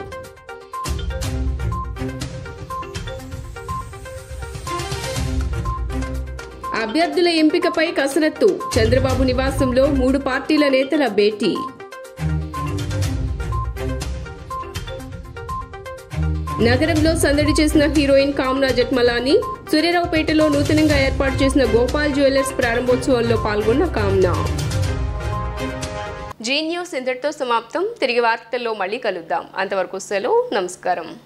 అభ్యర్థుల ఎంపికపై కసరత్తు, చంద్రబాబు నివాసంలో 3 పార్టీల నేతల భేటీ. నగరంలో సందడి చేసిన హీరోయిన్ కామ్నా జట్మలాని. సూర్యారావుపేటలో నూతనంగా ఏర్పాటు చేసిన గోపాల్ జ్యువెలర్స్ ప్రారంభోత్సవంలో పాల్గొన్న కామ్నా. జీ న్యూస్ ఇంతటితో సమాప్తం. తిరిగి వార్తల్లో మళ్ళీ కలుద్దాం. అంతవరకు సెలవు. నమస్కారం.